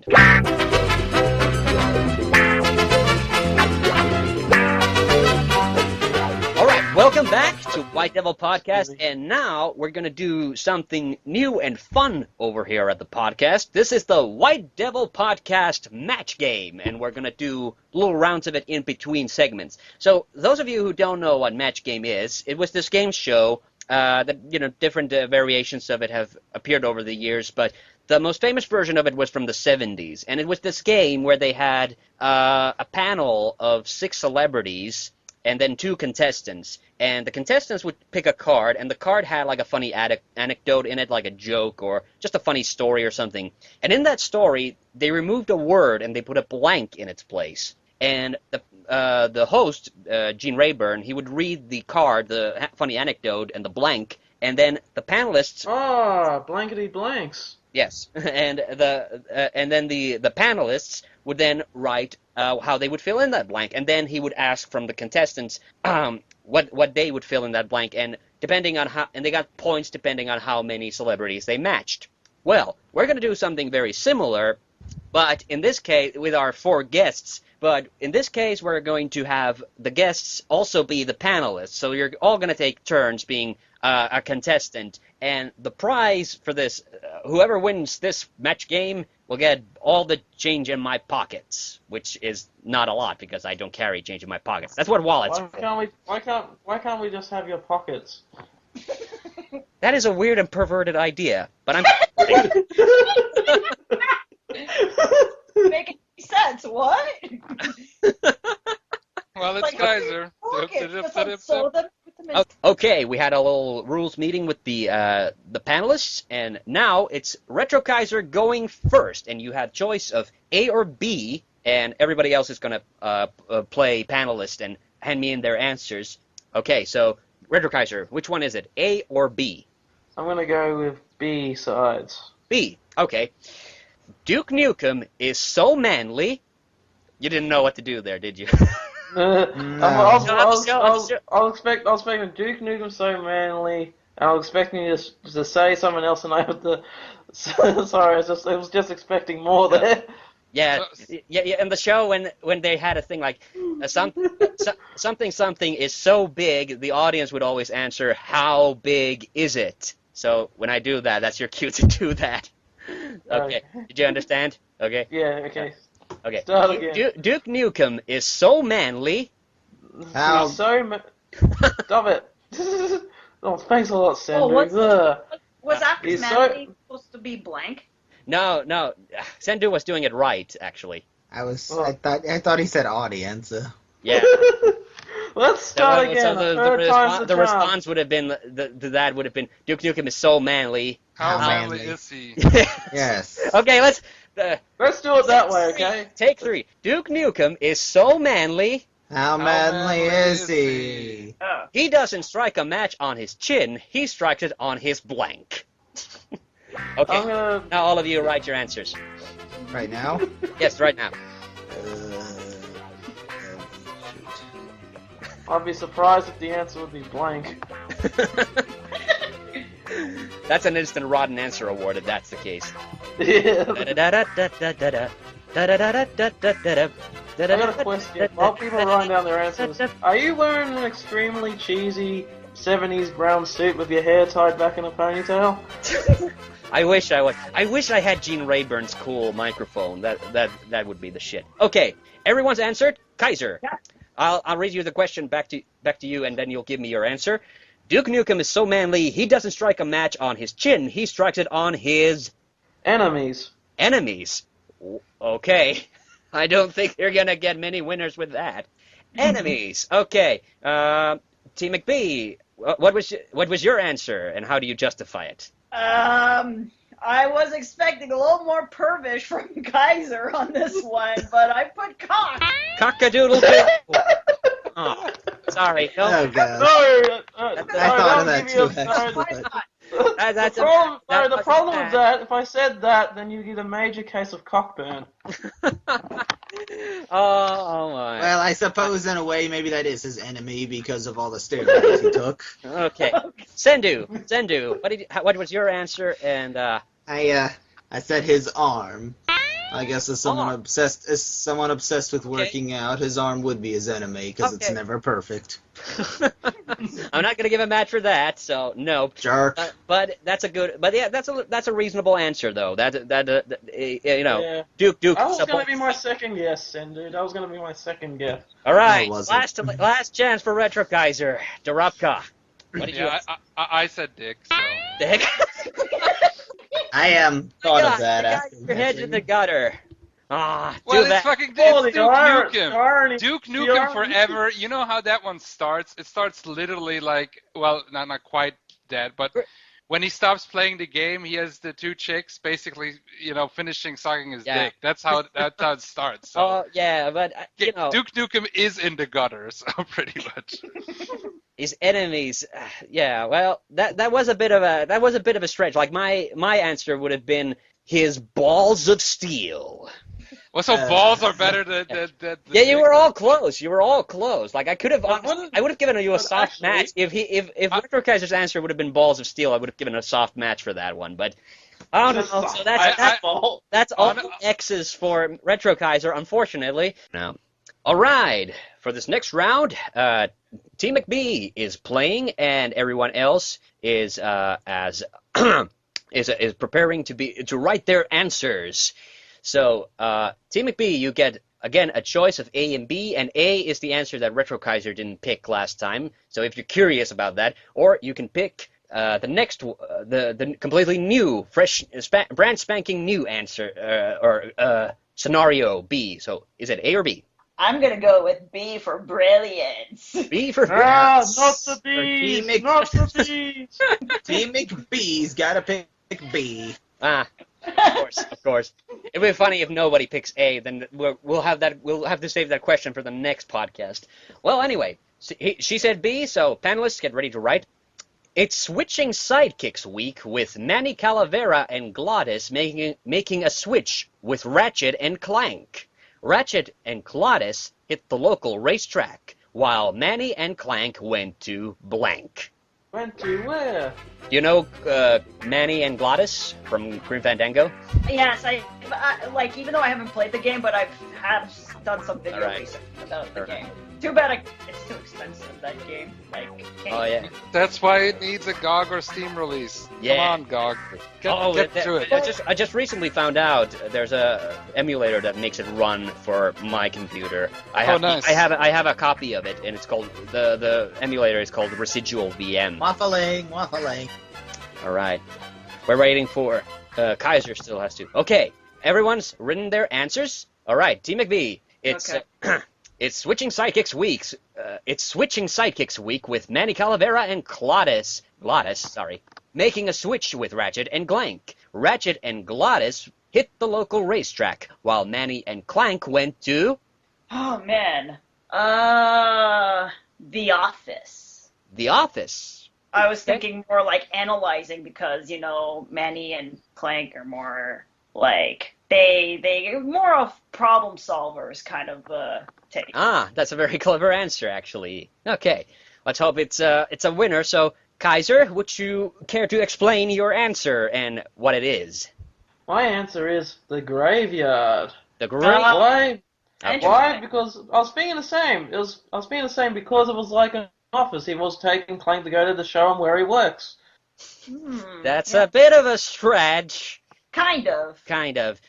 end. Welcome back to White Devil Podcast, and now we're going to do something new and fun over here at the podcast. This is the White Devil Podcast match game, and we're going to do little rounds of it in between segments. So, those of you who don't know what match game is, it was this game show that, different variations of it have appeared over the years, but the most famous version of it was from the 70s, and it was this game where they had a panel of 6 celebrities and then 2 contestants, and the contestants would pick a card, and the card had like a funny anecdote in it, like a joke or just a funny story or something. And in that story, they removed a word and they put a blank in its place. And the host, Gene Rayburn, he would read the card, the funny anecdote, and the blank, and then the panelists. Blankety blanks. Yes, and then the panelists would then write how they would fill in that blank, and then he would ask from the contestants what they would fill in that blank, and depending on how, and they got points depending on how many celebrities they matched. Well, we're going to do something very similar, but in this case with our 4 guests. But in this case, we're going to have the guests also be the panelists, so you're all going to take turns being a contestant, and the prize for this, whoever wins this match game will get all the change in my pockets, which is not a lot because I don't carry change in my pockets. That's what wallets are for. Why can't we just have your pockets? That is a weird and perverted idea, but I'm. Making sense. What? Well, it's Kaiser. Okay, we had a little rules meeting with the panelists, and now it's Retro Kaiser going first, and you have choice of A or B, and everybody else is going to play panelist and hand me in their answers. Okay, so Retro Kaiser, which one is it, A or B? I'm going to go with B sides. B, okay. Duke Nukem is so manly. You didn't know what to do there, did you? I was expecting Duke Nukem so manly, and I was expecting you to say someone else, and I had to. Sorry, I was just expecting more there. Yeah. In the show, when they had a thing like something is so big, the audience would always answer, "How big is it?" So when I do that, that's your cue to do that. Okay. Did you understand? Okay. Yeah. Okay. Okay. Start again. Duke Nukem is so manly. How? Stop it. Oh, thanks a lot, Cendoo. Was after manly supposed to be blank? No. Cendoo was doing it right, actually. I thought he said audience. Yeah. Let's start again. The response would have been that would have been Duke Nukem is so manly. How manly is he? Yes. Okay, let's do it that way, okay? Take 3. Duke Nukem is so manly. How manly is he? He doesn't strike a match on his chin. He strikes it on his blank. Okay. Now all of you write your answers. Right now? Yes, right now. I'd be surprised if the answer would be blank. That's an instant rotten answer award if that's the case. Yeah. I got a question. While people are writing down their answers, are you wearing an extremely cheesy 70s brown suit with your hair tied back in a ponytail? I wish I was. I wish I had Gene Rayburn's cool microphone. That would be the shit. Okay, everyone's answered. Kaiser. Yeah. I'll read you the question back to you, and then you'll give me your answer. Duke Nukem is so manly, he doesn't strike a match on his chin. He strikes it on his enemies. Enemies. Okay. I don't think you're gonna get many winners with that. Enemies. Okay. T-McBee, what was your answer, and how do you justify it? I was expecting a little more pervish from Kaiser on this one, but I put cock. Cock-a-doodle-doo. Oh, sorry. No. Oh, God. No, I thought of that too. The problem with that, if I said that, then you get a major case of cockburn. Oh my. Well, I suppose in a way maybe that is his enemy because of all the steroids he took. Okay. Cendoo, what was your answer? And I said his arm. I guess as someone obsessed with working out, his arm would be his enemy because it's never perfect. I'm not gonna give a match for that, so no. Jerk. But that's a good. But yeah, that's a reasonable answer though. Yeah. Duke. That was gonna be my second guess, Cendoo. That was gonna be my second guess. All right, No, it wasn't. last chance for Retro Kaiser. Darabka. What did you? I said Dick. So. The heck? I thought of that You after. got your head's in the gutter. Ah, Well, too bad. it's fucking Oh, Duke Nukem. Duke Nukem Forever. You know how that one starts? It starts literally like, well, not quite dead, but when he stops playing the game, he has the two chicks basically, finishing sucking his dick. That's how it starts. So. Oh yeah, but Duke Nukem is in the gutter, so pretty much. His enemies, yeah. Well, that was a bit of a stretch. Like my answer would have been his balls of steel. Well, so balls are better than yeah, you were all close. You were all close. Like I would have given you a soft match if Retro Kaiser's answer would have been balls of steel. I would have given a soft match for that one. But I don't know. So that's all X's for Retro Kaiser, unfortunately. Now, all right. For this next round, T-McBee is playing, and everyone else is is preparing to write their answers. So, T-McBee, you get again a choice of A and B, and A is the answer that Retro Kaiser didn't pick last time. So, if you're curious about that, or you can pick the next, the completely new, fresh, brand spanking new answer or scenario B. So, is it A or B? I'm gonna go with B for brilliance. B for brilliance. Not the B's. Not the B's. T-McBee's gotta pick B. Ah, of course. It'd be funny if nobody picks A. Then we'll have to save that question for the next podcast. Well, anyway, she said B. So panelists, get ready to write. It's switching sidekicks week with Manny Calavera and Glottis making a switch with Ratchet and Clank. Ratchet and Glottis hit the local racetrack, while Manny and Clank went to blank. Went to where? Do you know Manny and Glottis from Grim Fandango? Yes, I even though I haven't played the game, but I have done some video research about the game. Too bad it's too expensive, that game. Oh yeah. That's why it needs a GOG or Steam release. Yeah. Come on, GOG. Get to it. I just recently found out there's a emulator that makes it run for my computer. Nice. I have a copy of it, and it's called the emulator is called Residual VM. Waffling. All right, we're waiting for Kaiser still has to. Okay, everyone's written their answers. All right, T-McBee. It's switching sidekicks weeks. It's switching sidekicks week with Manny Calavera and Glottis, making a switch with Ratchet and Clank. Ratchet and Glottis hit the local racetrack, while Manny and Clank went to. Oh man, The Office. The Office. I was thinking more like analyzing because Manny and Clank are more like they're more of problem solvers kind of take. Ah, that's a very clever answer, actually. Okay, let's hope it's a winner. So, Kaiser, would you care to explain your answer and what it is? My answer is the graveyard. The graveyard. Why? Because I was being the same. I was being the same because it was like an office. He was taking Clank to go to the show and where he works. That's a bit of a stretch. Kind of.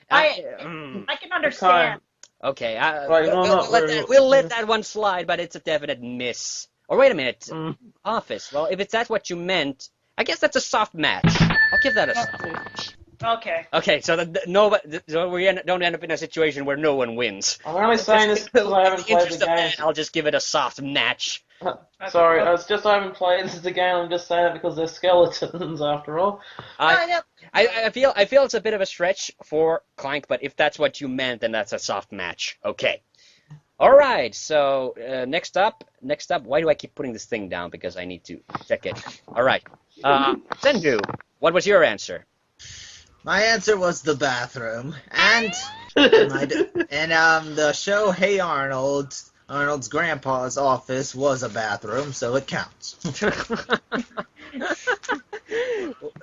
I can understand. Okay, Right, we'll let that one slide, but it's a definite miss. Or wait a minute, Office. Well, if that's what you meant, I guess that's a soft match. I'll give that a soft match. Okay. Okay, so we don't end up in a situation where no one wins. I'm only saying this because I haven't played the game. I'll just give it a soft match. Sorry, I haven't played the game. I'm just saying it because they're skeletons after all. I feel it's a bit of a stretch for Clank, but if that's what you meant, then that's a soft match. Okay. All right. So next up, why do I keep putting this thing down? Because I need to check it. All right. Cendoo, what was your answer? My answer was the bathroom, and the show Hey Arnold. Arnold's grandpa's office was a bathroom, so it counts.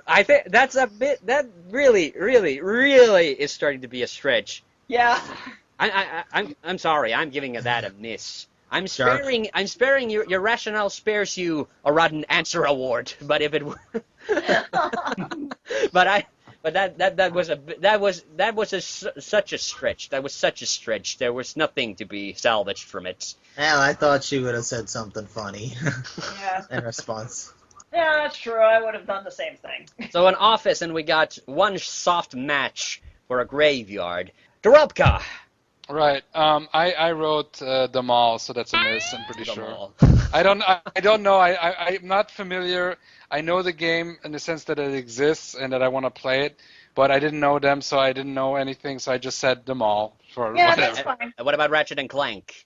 I think that's a bit. That really is starting to be a stretch. Yeah. I'm sorry. I'm giving that a miss. I'm sparing your rationale spares you a rotten answer award. But if it were, but that was such a stretch. That was such a stretch. There was nothing to be salvaged from it. Well, I thought she would have said something funny Yeah. in response. Yeah, that's true. I would have done the same thing. So an office, and we got one soft match for a graveyard. Darabka. Right. I wrote the mall, so that's a miss. I'm pretty sure. Mall. I don't know. I'm not familiar. I know the game in the sense that it exists and that I want to play it, but I didn't know them, so I didn't know anything. So I just said the mall for Yeah, whatever. that's fine. What about Ratchet and Clank?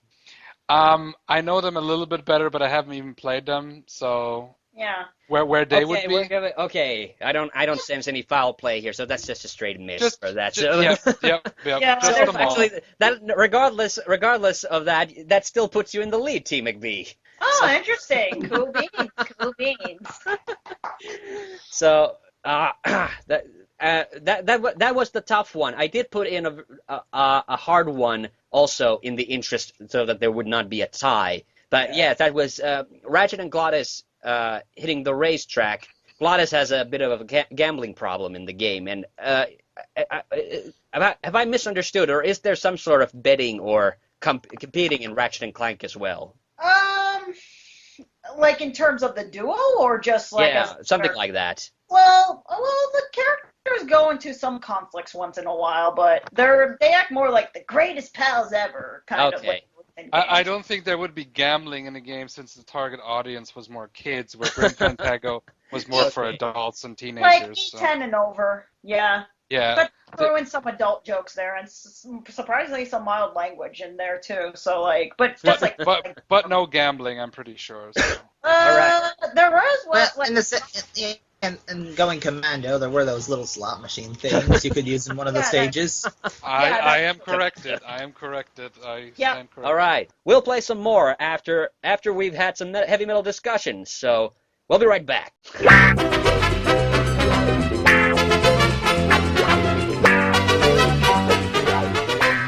I know them a little bit better, but I haven't even played them. So Yeah. where they would be. Okay, I don't sense any foul play here, so that's just a straight miss for that. Yep. Yeah, Just the mall. Actually, that regardless of that, that still puts you in the lead, T-McBee. Oh, interesting. Cool beans. Cool beans. So that was the tough one. I did put in a hard one also in the interest so that there would not be a tie. But yeah, that was Ratchet and Glottis hitting the racetrack. Glottis has a bit of a gambling problem in the game, and have I misunderstood, or is there some sort of betting or competing in Ratchet and Clank as well? Like in terms of the duo, or just like something like that. Well, the characters go into some conflicts once in a while, but they act more like the greatest pals ever, kind of. Like, I don't think there would be gambling in the game since the target audience was more kids, where Grim Fandango was more for adults and teenagers. Like 10 and over, yeah. Yeah. But throw in some adult jokes there, and surprisingly some mild language in there too. So like, but just but no gambling, I'm pretty sure. So. Alright. There was one. Well, and going commando, there were those little slot machine things you could use in one of the stages. I am corrected. I am corrected. I stand corrected. All right. We'll play some more after we've had some heavy metal discussions. So we'll be right back.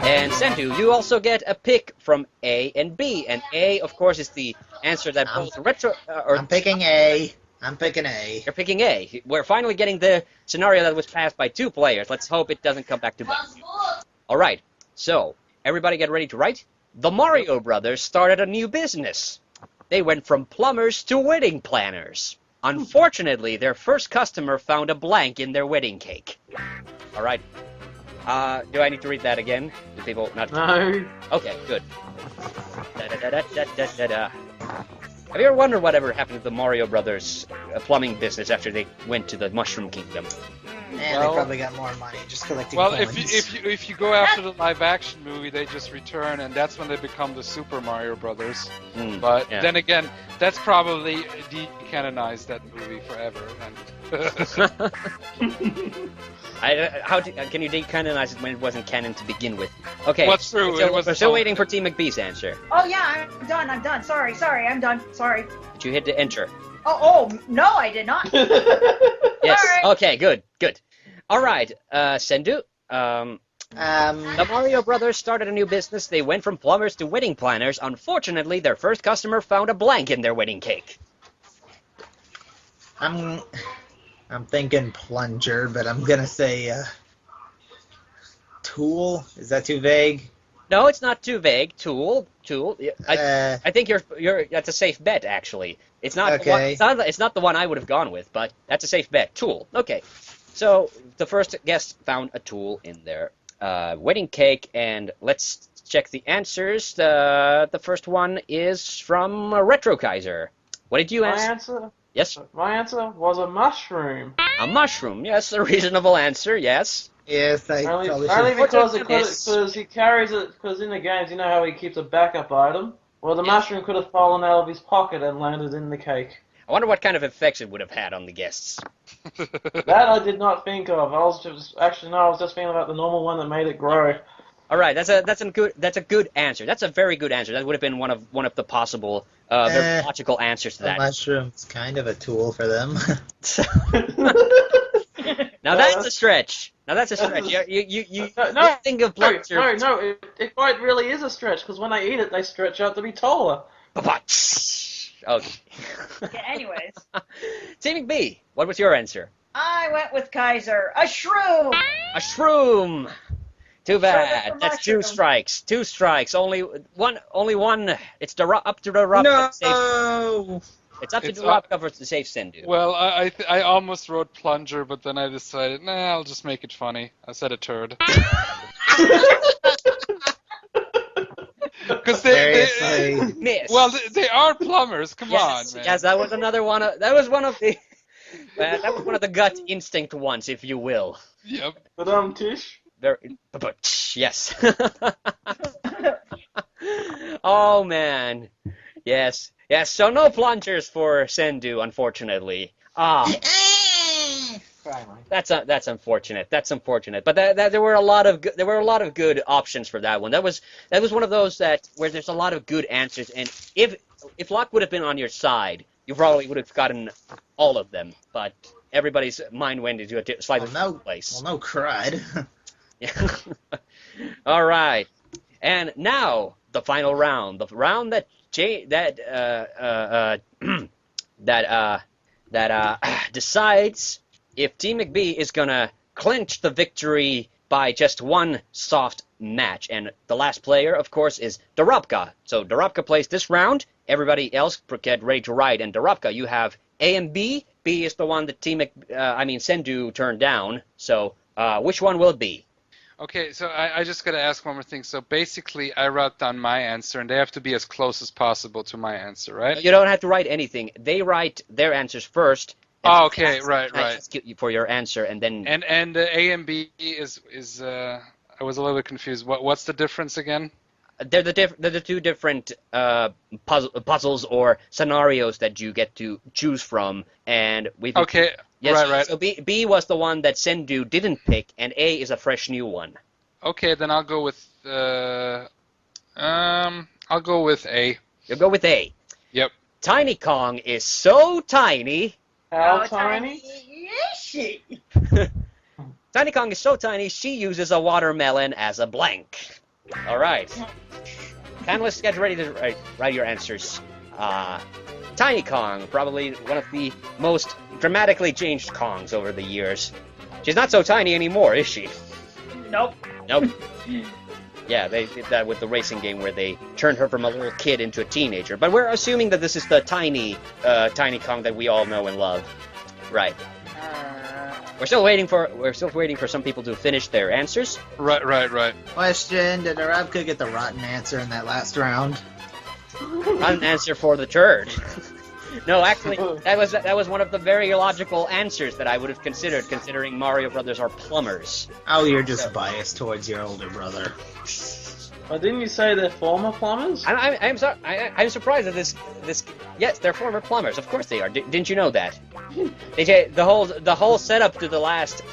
And Cendoo, you also get a pick from A and B. And A, of course, is the answer that both retro... I'm picking A. I'm picking A. You're picking A. We're finally getting the scenario that was passed by 2 players. Let's hope it doesn't come back to bite. All right. So, everybody get ready to write? The Mario Brothers started a new business. They went from plumbers to wedding planners. Unfortunately, their first customer found a blank in their wedding cake. All right. Do I need to read that again? Do people not? No. Okay, good. Da-da-da-da-da-da-da. Have you ever wondered whatever happened to the Mario Brothers plumbing business after they went to the Mushroom Kingdom? They probably got more money just collecting coins. Well, if you go after the live-action movie, they just return, and that's when they become the Super Mario Brothers. But then again, that's probably decanonized that movie forever. Can you decanonize it when it wasn't canon to begin with? Okay. What's true? We're still waiting for T-McBee's answer. Oh yeah, I'm done. Sorry, I'm done. Sorry. Did you hit the enter? Oh no, I did not. Yes. Sorry. Okay. Good. All right. Cendoo. The Mario Brothers started a new business. They went from plumbers to wedding planners. Unfortunately, their first customer found a blank in their wedding cake. I'm thinking plunger, but I'm gonna say tool. Is that too vague? No, it's not too vague. Tool. I think you're. That's a safe bet, actually. It's not. Okay. It's not the one I would have gone with, but that's a safe bet. Tool. Okay. So the first guest found a tool in their wedding cake, and let's check the answers. The first one is from Retro Kaiser. What did you answer? My answer? Yes. My answer was a mushroom. A mushroom. Yes, a reasonable answer. Yes. Yes, only because he carries it. Because in the games, you know how he keeps a backup item. Well, the mushroom could have fallen out of his pocket and landed in the cake. I wonder what kind of effects it would have had on the guests. That I did not think of. I was just thinking about the normal one that made it grow. All right, that's a good answer. That's a very good answer. That would have been one of the possible very logical answers to that. The mushroom's kind of a tool for them. Now that's a stretch. Now that's a stretch. You think of plungers. No, it quite really is a stretch, because when they eat it, they stretch out to be taller. Okay. Yeah, anyways. T-McBee, what was your answer? I went with Kaiser. A shroom! A shroom! Too bad. Sure, That's two strikes. Two strikes. Only one. It's up to Darabka. No! It's up to Darabka to save Cendoo. Well, I almost wrote plunger, but then I decided, nah, I'll just make it funny. I said a turd. Because they are plumbers. Come on, man. Yes, that was another one. That was one of the. That was one of the gut instinct ones, if you will. Yep. But Tish. Yes. Oh man. Yes. Yes. So no plungers for Cendoo, unfortunately. That's unfortunate. That's unfortunate. But there were a lot of good options for that one. That was one of those where there's a lot of good answers, and if luck would have been on your side, you probably would have gotten all of them. But everybody's mind went into a slightly different place. Well, no crud. Yeah. All right. And now the final round, the round that decides if T-McBee is gonna clinch the victory by just one soft match. And the last player, of course, is Darabka. So Darabka plays this round. Everybody else get ready to ride. And Darabka, you have A and B. B is the one that Cendoo turned down. So which one will it be? Okay, so I just got to ask one more thing. So basically, I wrote down my answer, and they have to be as close as possible to my answer, right? You don't have to write anything. They write their answers first. Oh, okay, right. Ask you for your answer, and then. And A and B is I was a little bit confused. What's the difference again? They're the two different puzzles or scenarios that you get to choose from, and we. Okay. Yes, right. So B was the one that Cendoo didn't pick, and A is a fresh new one. Okay, then I'll go with I'll go with A. You'll go with A. Yep. Tiny Kong is so tiny. How tiny? Is she? Tiny Kong is so tiny, she uses a watermelon as a blank. All right. Panelists, get ready to write your answers. Tiny Kong, probably one of the most dramatically changed Kongs over the years. She's not so tiny anymore, is she? Nope. Yeah, they did that with the racing game where they turned her from a little kid into a teenager. But we're assuming that this is the tiny Kong that we all know and love. Right. We're still waiting for some people to finish their answers. Right. Question: did Darabka get the rotten answer in that last round? Rotten answer for the turd. No, actually, that was one of the very logical answers that I would have considered, considering Mario Brothers are plumbers. Oh, you're just biased towards your older brother. Well, didn't you say they're former plumbers? I'm surprised that this. Yes, they're former plumbers. Of course they are. Didn't you know that? The whole setup to the last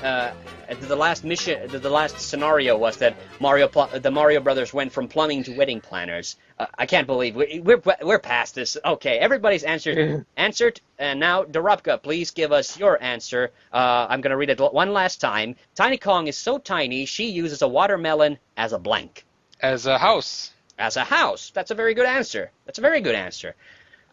mission, the last scenario was that the Mario Brothers went from plumbing to wedding planners. I can't believe we're past this. Okay, everybody's answered, and now Darabka, please give us your answer. I'm gonna read it one last time. Tiny Kong is so tiny, she uses a watermelon as a blank. As a house. As a house. That's a very good answer.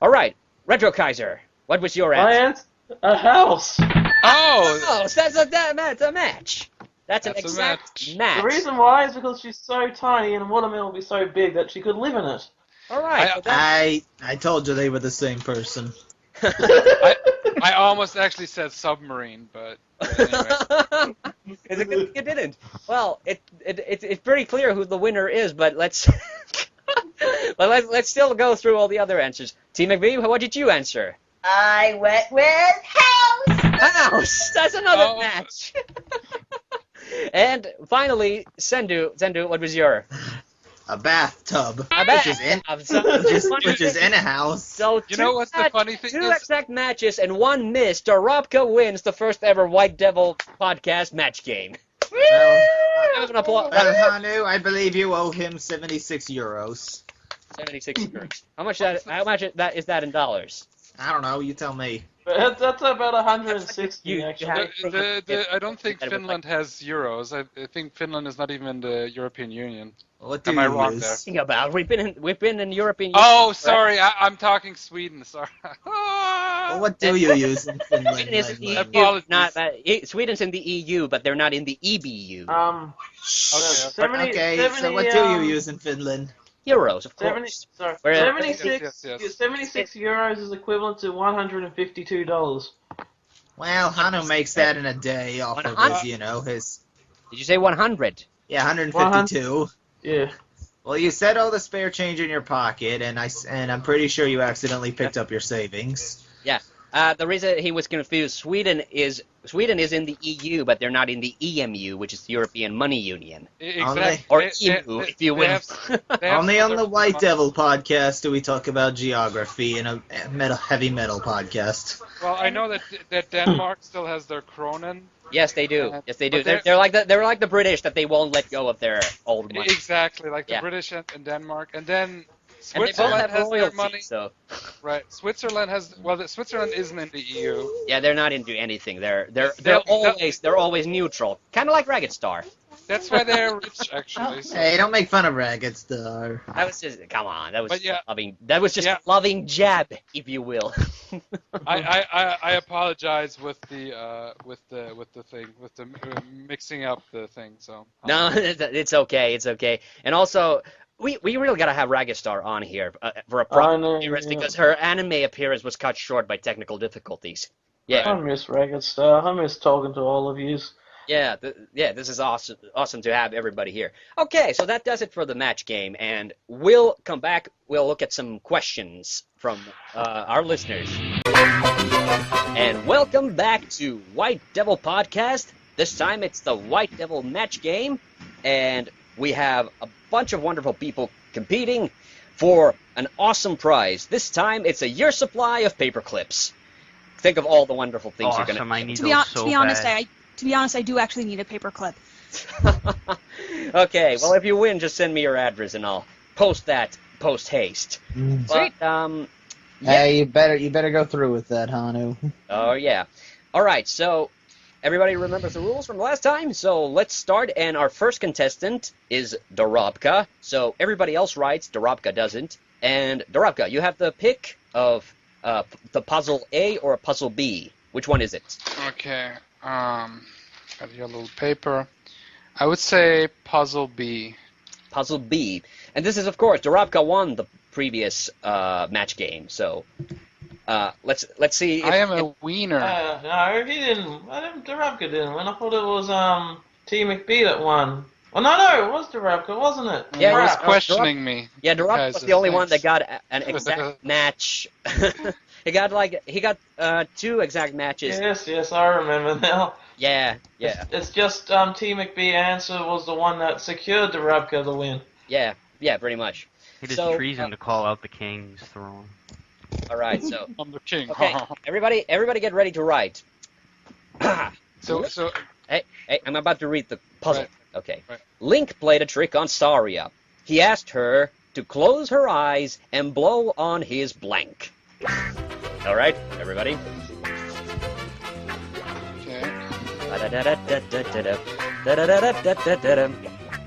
All right, Retro Kaiser, what was your answer? A house. Oh, so that's a match. That's an exact match. The reason why is because she's so tiny and a watermelon will be so big that she could live in it. All right. I told you they were the same person. I almost actually said submarine, but anyway. It's a good thing you didn't. Well, it's pretty clear who the winner is, but let's still go through all the other answers. T-McBee, what did you answer? I went with house. House. That's another match. And finally, Cendoo, what was your? A bathtub. A bathtub. Which is in a house. So you know what's the funny thing two exact matches and one miss. Darabka wins the first ever White Devil podcast match game. Well, TheHande, I believe you owe him 76 euros. 76 euros. How much is that in dollars? I don't know. You tell me. But that's about 160 actually. I don't think Finland has euros. I think Finland is not even in the European Union. What do Am I you wrong use? there? Think about we've been in European Union. Oh, sorry, I'm talking Sweden. Sorry. Well, what do you use in Finland? Sweden is in the EU, Apologies. Sweden's in the EU, but they're not in the EBU. Okay. 70, so what do you use in Finland? Euros, of 70, course. sorry, Where- 76, Yes. 76 euros is equivalent to $152. Well, Hanu makes that in a day off of 100? his, Did you say 100? Yeah, 152. Yeah. Well, you said all the spare change in your pocket, and I'm pretty sure you accidentally picked up your savings. Yeah. The reason he was confused, Sweden is in the EU, but they're not in the EMU, which is the European Money Union. Exactly. Or EMU, if you will. Only on the White Devil podcast do we talk about geography in a heavy metal podcast. Well, I know that Denmark still has their kronen. Yes, they do. Yes, they do. But They're like the British that they won't let go of their old money. Exactly, like the Yeah. British and Denmark, and then And they both Switzerland have has their royalty, money. so Right, Switzerland has. Well, Switzerland isn't in the EU. yeah, they're not into anything. They're They'll- always neutral, kind of like Raggedstar. That's why they're rich, actually. So. Hey, don't make fun of Raggedstar. That was just come on. That was But yeah. loving. That was just Yeah. loving jab, if you will. I apologize with the mixing up the thing. So No, it's okay. It's okay. And also, we really gotta have Raggedstar on here for a proper appearance because her anime appearance was cut short by technical difficulties. Yeah, I miss Raggedstar. I miss talking to all of you. yeah, this is awesome to have everybody here. Okay, so that does it for the match game, and we'll come back. We'll look at some questions from our listeners. And welcome back to White Devil Podcast. This time it's the White Devil match game, and we have a bunch of wonderful people competing for an awesome prize. This time it's a year supply of paper clips. Think of all the wonderful things you're gonna. I need To be honest, I do actually need a paperclip. Okay, well if you win, just send me your address and I'll post that post haste. But yeah. Hey, you better go through with that, Hanu. Oh yeah. All right, so everybody remembers the rules from last time, so let's start. And our first contestant is Darabka. So everybody else writes, Darabka doesn't. And Darabka, you have the pick of the puzzle A or puzzle B. Which one is it? okay. Got here a little paper. I would say puzzle B. Puzzle B. And this is, of course, Darabka won the previous match game. So let's see. If, I am a wiener. No, he didn't. Darabka didn't win. I thought it was T-McBee that won. Well, no, it was Darabka, wasn't it? Yeah, He was Darabka- questioning me. Yeah, Darabka Guys, was the only one that thanks. got an exact match. he got 2 exact matches. Yes, I remember now. Yeah. It's just T-McBee answer was the one that secured Darabka the win. Yeah, pretty much. It is So, treason to call out the king's throne. All right, so I'm the king. okay, everybody get ready to write. So Hey, I'm about to read the puzzle. Right. Okay. Right. Link played a trick on Saria. He asked her to close her eyes and blow on his blank. All right, everybody. okay.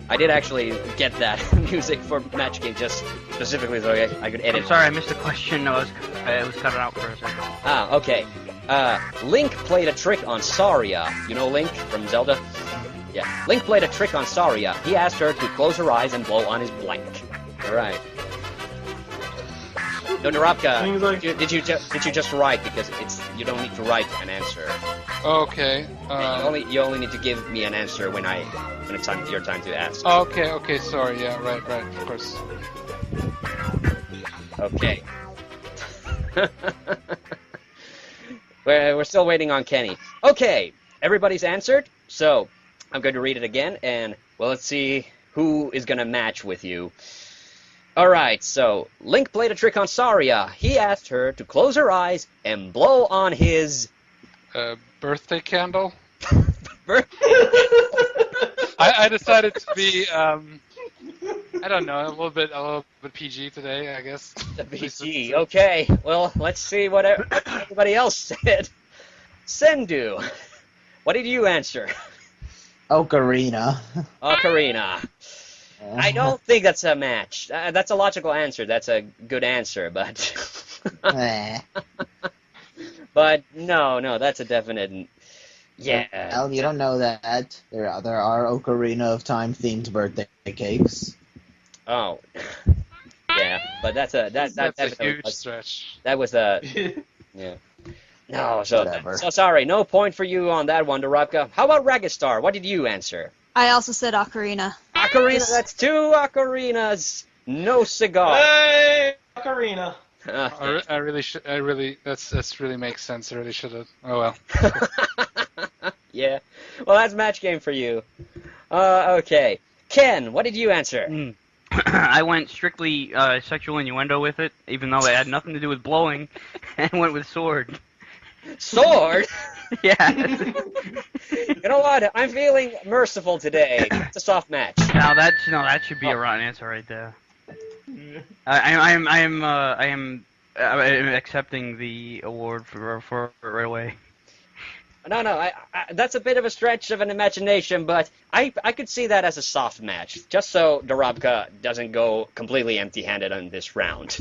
I did actually get that music for match game just specifically so I could edit. I'm sorry, I missed the question. It was cut out for a second. Ah, okay. Link played a trick on Saria. You know Link from Zelda? Yeah. Link played a trick on Saria. He asked her to close her eyes and blow on his blank. All right. No, Darabka, Seems like- did you just write because you don't need to write an answer. Okay. You only need to give me an answer when it's your time to ask. Okay. Sorry. Yeah. Right. Of course. Okay. We're still waiting on Kenny. Okay, everybody's answered. So I'm going to read it again, and well, let's see who is going to match with you. All right, so Link played a trick on Saria. He asked her to close her eyes and blow on his Birthday candle. birthday. I decided to be I don't know. A little bit PG today, I guess. The PG. Okay. Well, let's see what everybody else said. Cendoo, what did you answer? Ocarina. Ocarina. I don't think that's a match. That's a logical answer. That's a good answer, but but no, that's a definite. Yeah. Well, you don't know that. There are Ocarina of Time themed birthday cakes. Oh. Yeah, but that's a huge stretch. That was a yeah. No, Whatever. so sorry, no point for you on that one, Darabka. How about Raggedstar? What did you answer? I also said Ocarina. Ocarina, that's 2 ocarinas, no cigar. Hey, Ocarina. That's really makes sense. I really should have. Oh well. Yeah. Well, that's match game for you. Okay. Ken, what did you answer? I went strictly sexual innuendo with it, even though it had nothing to do with blowing, and went with sword. Sword? Yeah. You know what? I'm feeling merciful today. It's a soft match. Now that should be a rotten answer right there. I am accepting the award for it right away. No, I, that's a bit of a stretch of an imagination, but I could see that as a soft match, just so Darabka doesn't go completely empty-handed on this round.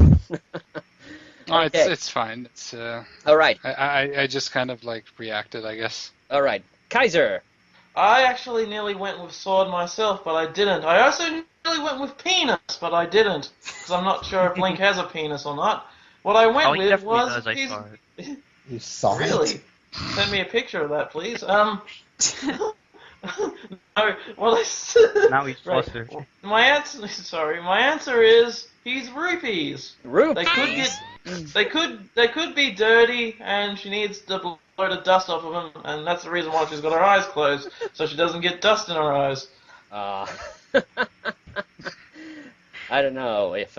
Oh, Okay. it's fine. It's All right. I just kind of like reacted, I guess. All right. Kaiser. I actually nearly went with sword myself, but I didn't. I also nearly went with penis, but I didn't, because I'm not sure if Link has a penis or not. What I went He with definitely was does, a I piece. saw it. You saw Really? it? Send me a picture of that, please. No, well, I said. Now he's Right. flustered. My answer. Sorry, my answer is he's rupees. Rupees. They could get. They could be dirty, and she needs to blow the dust off of them, and that's the reason why she's got her eyes closed, so she doesn't get dust in her eyes. I don't know if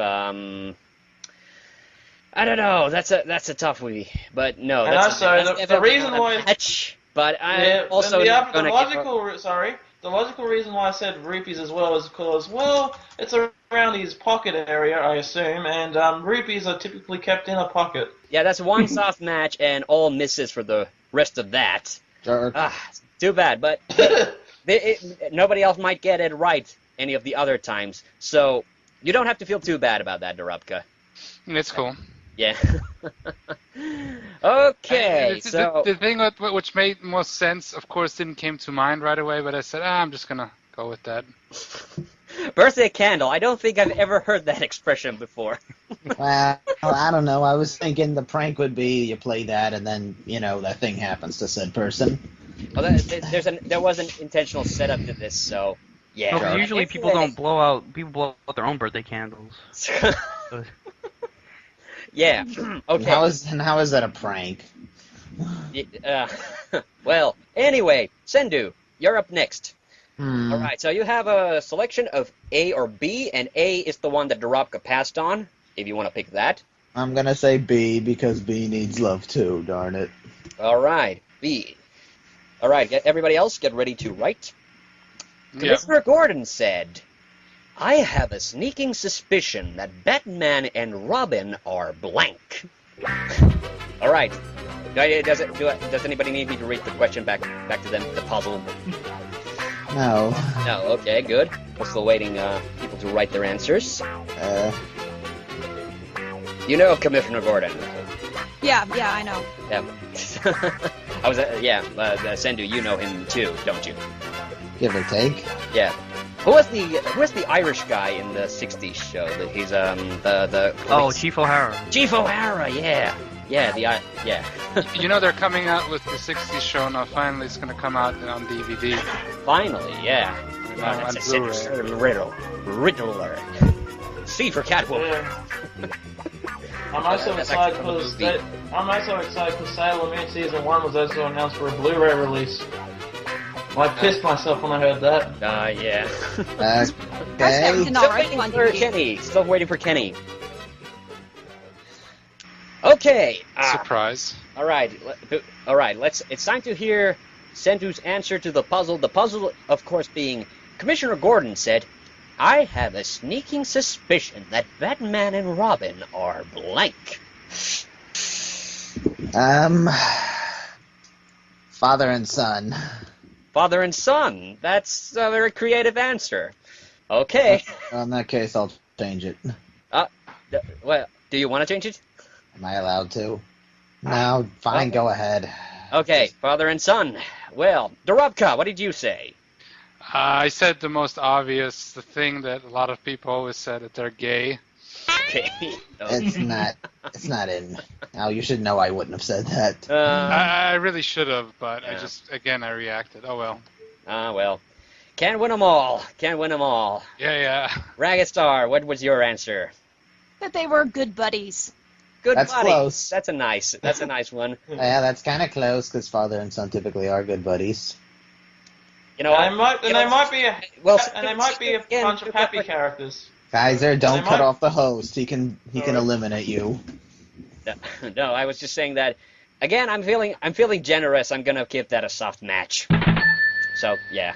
I don't know. That's a tough movie, but no. And That's the reason not a why. match, but I Yeah, also and not the gonna logical reason why I said rupees as well is because, well, it's around his pocket area, I assume, and rupees are typically kept in a pocket. Yeah, that's one soft match and all misses for the rest of that. Jerk. Too bad, but nobody else might get it right any of the other times, so you don't have to feel too bad about that, Darabka. It's cool. Yeah. Okay, so the thing which made most sense, of course, didn't came to mind right away, but I said, I'm just gonna go with that. birthday candle. I don't think I've ever heard that expression before. Well, I don't know. I was thinking the prank would be you play that and then, that thing happens to said person. Well, there was an intentional setup to this, so yeah. No, 'cause usually people blow out their own birthday candles. Yeah. Okay. How is that a prank? Well, anyway, Cendoo, you're up next. Hmm. All right, so you have a selection of A or B, and A is the one that Darabka passed on, if you want to pick that. I'm gonna say B because B needs love too, darn it. All right, B. All right, everybody else get ready to write. Commissioner Gordon said, I have a sneaking suspicion that Batman and Robin are blank. All right. Does anybody need me to read the question back to them, the puzzle? No. No, okay, good. We're still waiting people to write their answers. You know Commissioner Gordon. Yeah, I know. Yeah. Cendoo, you know him too, don't you? Give or take. Yeah. Who was the Irish guy in the '60s show? He's the Chief O'Hara. Chief O'Hara, yeah. Yeah. They're coming out with the '60s show now. Finally, it's gonna come out on DVD. Finally, yeah. On It's Blu-ray. Riddler. C for Catwoman. Yeah. I'm also excited because Sailor Moon Season 1 was also announced for a Blu-ray release. I pissed myself when I heard that. Yeah. Okay. Still waiting for Kenny. Okay. Surprise. All right. It's time to hear Cendoo's answer to the puzzle. The puzzle, of course, being Commissioner Gordon said, I have a sneaking suspicion that Batman and Robin are blank. Father and son. Father and son. That's a very creative answer. Okay. Well, in that case, I'll change it. Well, do you want to change it? Am I allowed to? No, fine, go ahead. Okay, father and son. Well, Darabka, what did you say? I said the most obvious, the thing that a lot of people always said, that they're gay. Okay. It's not in. Now, you should know I wouldn't have said that. I really should have, but Yeah. I reacted. Oh well. Well. Can't win them all. Can't win them all. Yeah. Raggedstar, what was your answer? That they were good buddies. Good That's buddies. close. That's a nice one. Yeah, that's kind of close, because father and son typically are good buddies. You know, And they might be a again, bunch of happy characters. Kaiser, don't They cut might- off the host. He can eliminate you. No, I was just saying that. Again, I'm feeling generous. I'm gonna give that a soft match. So yeah.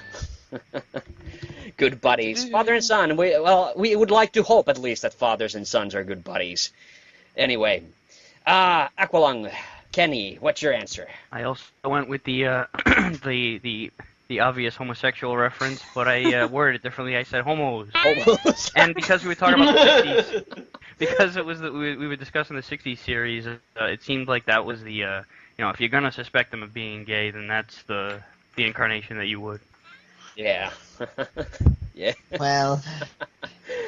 Good buddies, father and son. We would like to hope at least that fathers and sons are good buddies. Anyway, Aqualung, Kenny, what's your answer? I also went with the the obvious homosexual reference, but I worded it differently. I said homos. Almost. And because we were talking about the 60s, because it was we were discussing the 60s series, it seemed like that was the if you're gonna suspect them of being gay, then that's the incarnation that you would. Yeah. Yeah. Well,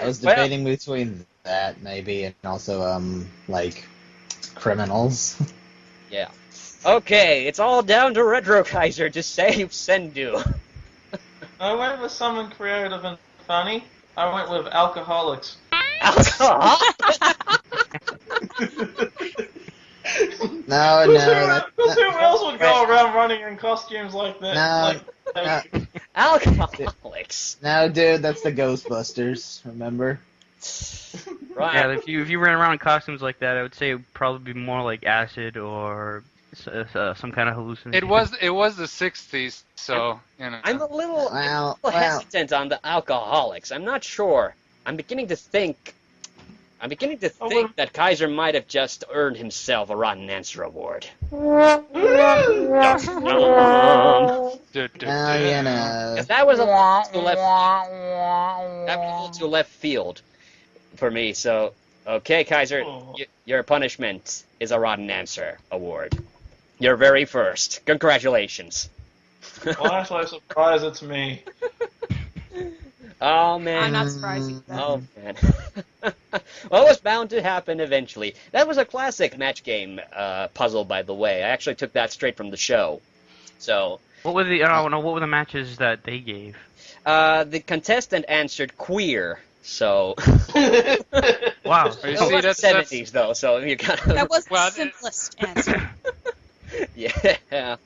I was debating between that maybe and also like criminals. Yeah. Okay, it's all down to Retro Kaiser to save Cendoo. I went with someone creative and funny. I went with alcoholics. Alcohol? No. Because who else would go around running in costumes like that? No. Alcoholics. No, dude, that's the Ghostbusters. Remember? Right. Yeah, if you ran around in costumes like that, I would say it would probably be more like acid or some kind of hallucination. It was the 60s, so I'm a little Well. hesitant on the alcoholics. I'm not sure. I'm beginning to think that Kaiser might have just earned himself a Rotten Answer award. Well, Because that was a little too left field for me. So, okay, Kaiser, your punishment is a Rotten Answer award. You're very first. Congratulations. Well, I'm so surprised it's me. Oh, man. I'm not surprised either. Oh, man. Well, it was bound to happen eventually. That was a classic match game puzzle, by the way. I actually took that straight from the show. So, What were the matches that they gave? the contestant answered queer. So, Wow. You it see, was that's 70s though. So you got That was Well, the simplest answer. yeah.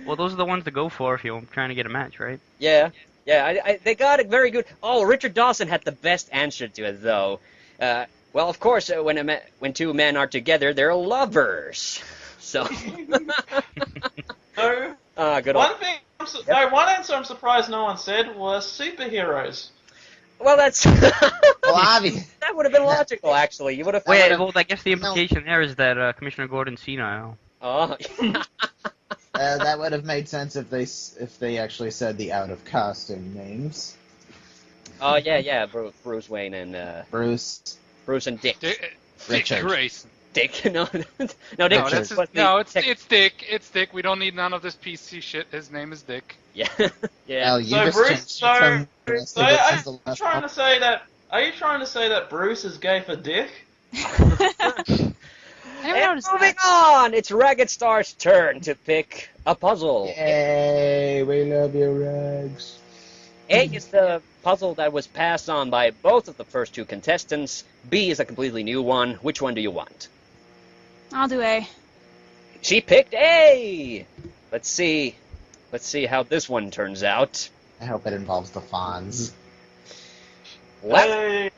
Well, those are the ones to go for if you're trying to get a match, right? Yeah. They got it very good. Oh, Richard Dawson had the best answer to it, though. Well, of course, when two men are together, they're lovers. So. So, Good old. one answer I'm surprised no one said was superheroes. Well, that's. Well, obvious. That would have been logical, actually. You would have. Well, I guess the implication there is that Commissioner Gordon's senile. Oh. That would have made sense if they actually said the out of costume names. Oh yeah. Bruce Wayne and Bruce and Dick. Dick Richard. Grayson. Dick. No, Dick. No, was it's Dick. It's Dick. We don't need none of this PC shit. His name is Dick. Yeah. Well, you So just Bruce, changed so, from so are you trying to say that? Are you trying to say that Bruce is gay for Dick? I never And noticed moving that. on, it's Raggedstar's turn to pick a puzzle. Yay, we love you, Rags. A is the puzzle that was passed on by both of the first two contestants. B is a completely new one. Which one do you want? I'll do A. She picked A! Let's see how this one turns out. I hope it involves the Fonz. Hey.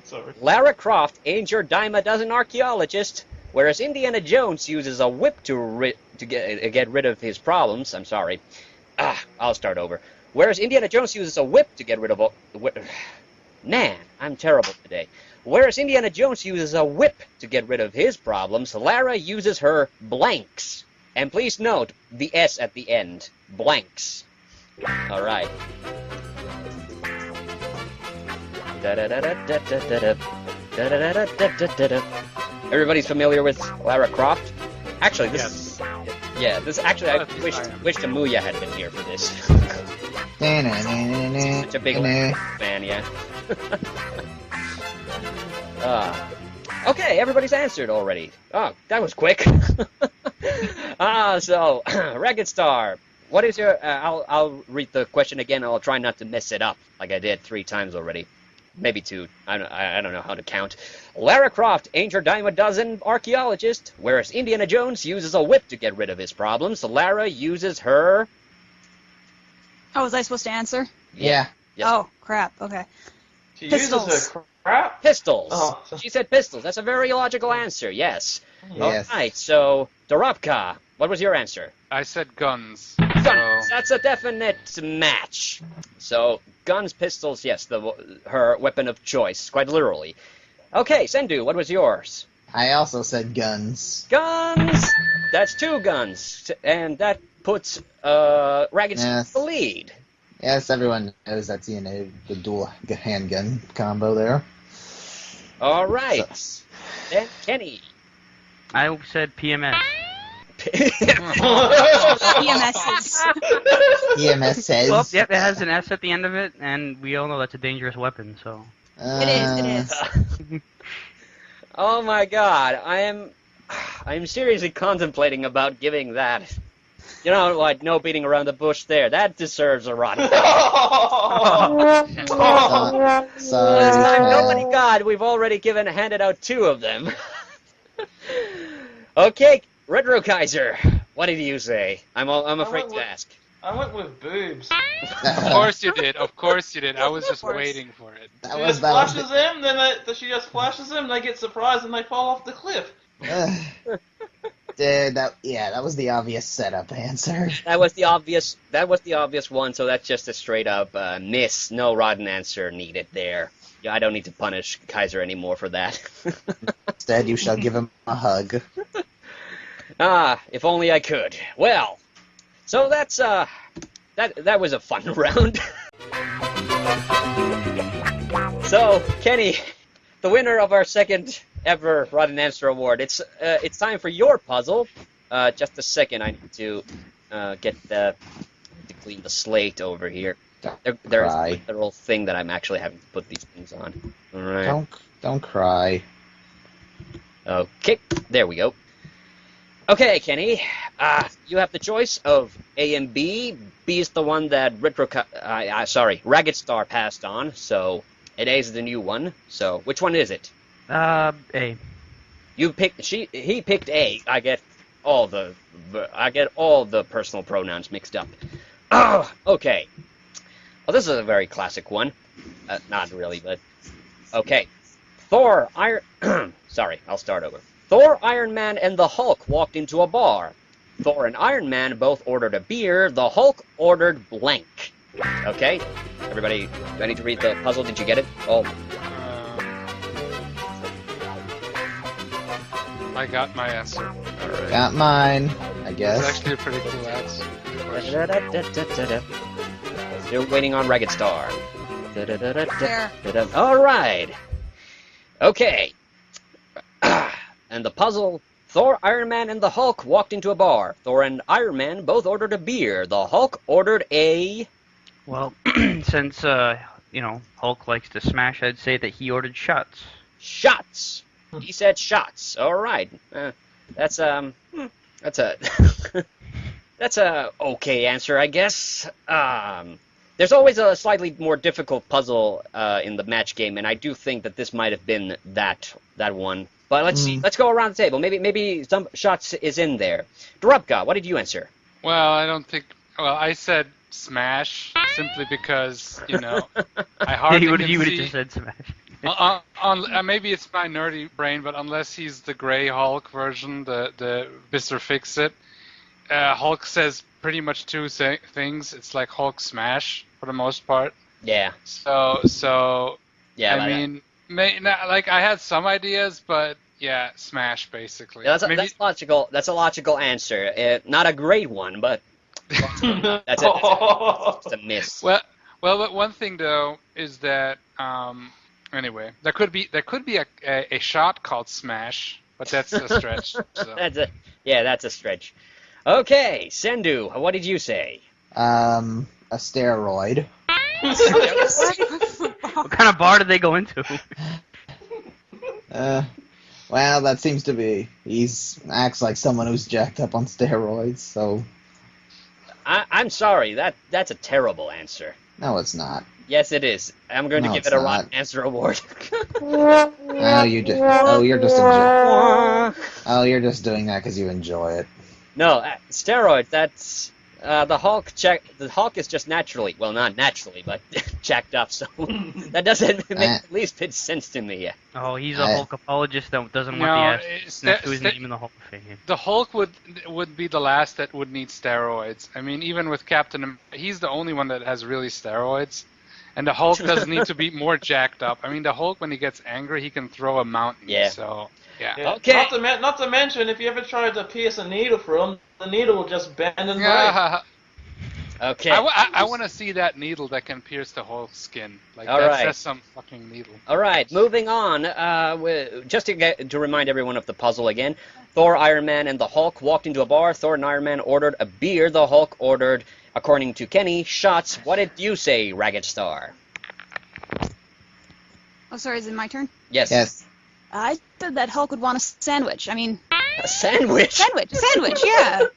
Sorry. Lara Croft ain't your dime a dozen archaeologist, whereas Indiana Jones uses a whip to get rid of his problems. I'm sorry. I'll start over. Whereas Indiana Jones uses a whip to get rid of Man, I'm terrible today. Whereas Indiana Jones uses a whip to get rid of his problems, Lara uses her blanks. And please note the S at the end. Blanks. All right. Everybody's familiar with Lara Croft? Actually, this this actually I wished Amuia had been here for this. Such a big fan, yeah. Okay, everybody's answered already. Oh, that was quick. So Raggedstar, what is your? I'll read the question again. I'll try not to mess it up like I did 3 times already. Maybe 2. I don't know how to count. Lara Croft ain't your dime a dozen archaeologist, whereas Indiana Jones uses a whip to get rid of his problems. Lara uses her... Oh, was I supposed to answer? Yeah. Yes. Oh, crap. Okay. She Pistols. uses her crap? Pistols. Oh. She said pistols. That's a very logical answer, yes. Yes. All right, so, Darabka, what was your answer? I said guns. Guns. That's a definite match. So, guns, pistols, yes, her weapon of choice, quite literally. Okay, Cendoo, what was yours? I also said guns. Guns! That's 2 guns, and that puts Raggedstar in the lead. Yes, everyone knows that's, the dual handgun combo there. All right. So. Then Kenny. I said PMS. EMSs. EMS says. Well, yep, it has an S at the end of it, and we all know that's a dangerous weapon, so... It is. Oh my god, I'm seriously contemplating about giving that. You know, like, no beating around the bush there. That deserves a rotten. Sorry. Nobody God, we've already handed out 2 of them. Okay, Retro Kaiser, what did you say? I'm afraid to ask. I went with boobs. Of course you did. Of course you did. I was just waiting for it. She just flashes them, then she just flashes them, they get surprised and they fall off the cliff. Dude, that was the obvious setup answer. That was the obvious one, so that's just a straight up miss. No rotten answer needed there. Yeah, I don't need to punish Kaiser anymore for that. Instead, you shall give him a hug. If only I could. Well, so that's that was a fun round. So, Kenny, the winner of our second ever Rotten Answer Award. It's time for your puzzle. Just a second, I need to to clean the slate over here. There's a literal thing that I'm actually having to put these things on. All right. Don't cry. Okay, there we go. Okay, Kenny, you have the choice of A and B. B is the one that Raggedstar passed on, so and A is the new one. So which one is it? A. You picked. He picked A. I get all the personal pronouns mixed up. Oh, okay. Well, this is a very classic one. Not really, but okay. Sorry, I'll start over. Thor, Iron Man, and the Hulk walked into a bar. Thor and Iron Man both ordered a beer. The Hulk ordered blank. Okay? Everybody, do I need to read the puzzle? Did you get it? Oh. I got my answer. All right. Got mine, I guess. It's actually a pretty cool answer. Still waiting on Raggedstar. There. All right. Okay. And the puzzle, Thor, Iron Man, and the Hulk walked into a bar. Thor and Iron Man both ordered a beer. The Hulk ordered a... Well, since, Hulk likes to smash, I'd say that he ordered shots. Shots. He said shots. All right. That's a okay answer, I guess. There's always a slightly more difficult puzzle in the match game, and I do think that this might have been that one. But let's see. Let's go around the table. Maybe some shots is in there. Darabka, what did you answer? Well, I said smash simply because I hardly you would can have see. just said smash. Maybe it's my nerdy brain, but unless he's the Gray Hulk version, the Mr. Fix-It, Hulk says pretty much 2 things. It's like Hulk smash for the most part. Yeah. So Yeah, I mean, like I had some ideas, but yeah, Smash basically. Yeah, that's logical. That's a logical answer. Not a great one, but that's a miss. Well, but one thing though is that anyway, there could be a shot called Smash, but that's a stretch. So. That's a stretch. Okay, Cendoo, what did you say? A steroid. What kind of bar did they go into? Well, that seems to be. Acts like someone who's jacked up on steroids, so. I'm sorry, that's a terrible answer. No, it's not. Yes, it is. I'm going to give it a rotten answer award. You're just doing that because you enjoy it. No, steroids. That's the Hulk. The Hulk is just naturally, well, not naturally, but jacked up. So that doesn't make the least bit sense to me. Oh, he's a Hulk apologist that doesn't want the S next to his name in the Hulk of Fame. The Hulk would be the last that would need steroids. I mean, even with Captain America, he's the only one that has really steroids. And the Hulk does need to be more jacked up. I mean, the Hulk, when he gets angry, he can throw a mountain. Yeah. So, yeah. Okay. Not to mention, if you ever tried to pierce a needle for him, the needle will just bend and break. Okay. I want to see that needle that can pierce the Hulk's skin. Like, that's some fucking needle. All right, moving on. Just to remind everyone of the puzzle again, Thor, Iron Man, and the Hulk walked into a bar. Thor and Iron Man ordered a beer. The Hulk ordered, according to Kenny, shots. What did you say, Raggedstar? Oh, sorry, is it my turn? Yes. I said that Hulk would want a sandwich. I mean... A sandwich? Sandwich, yeah.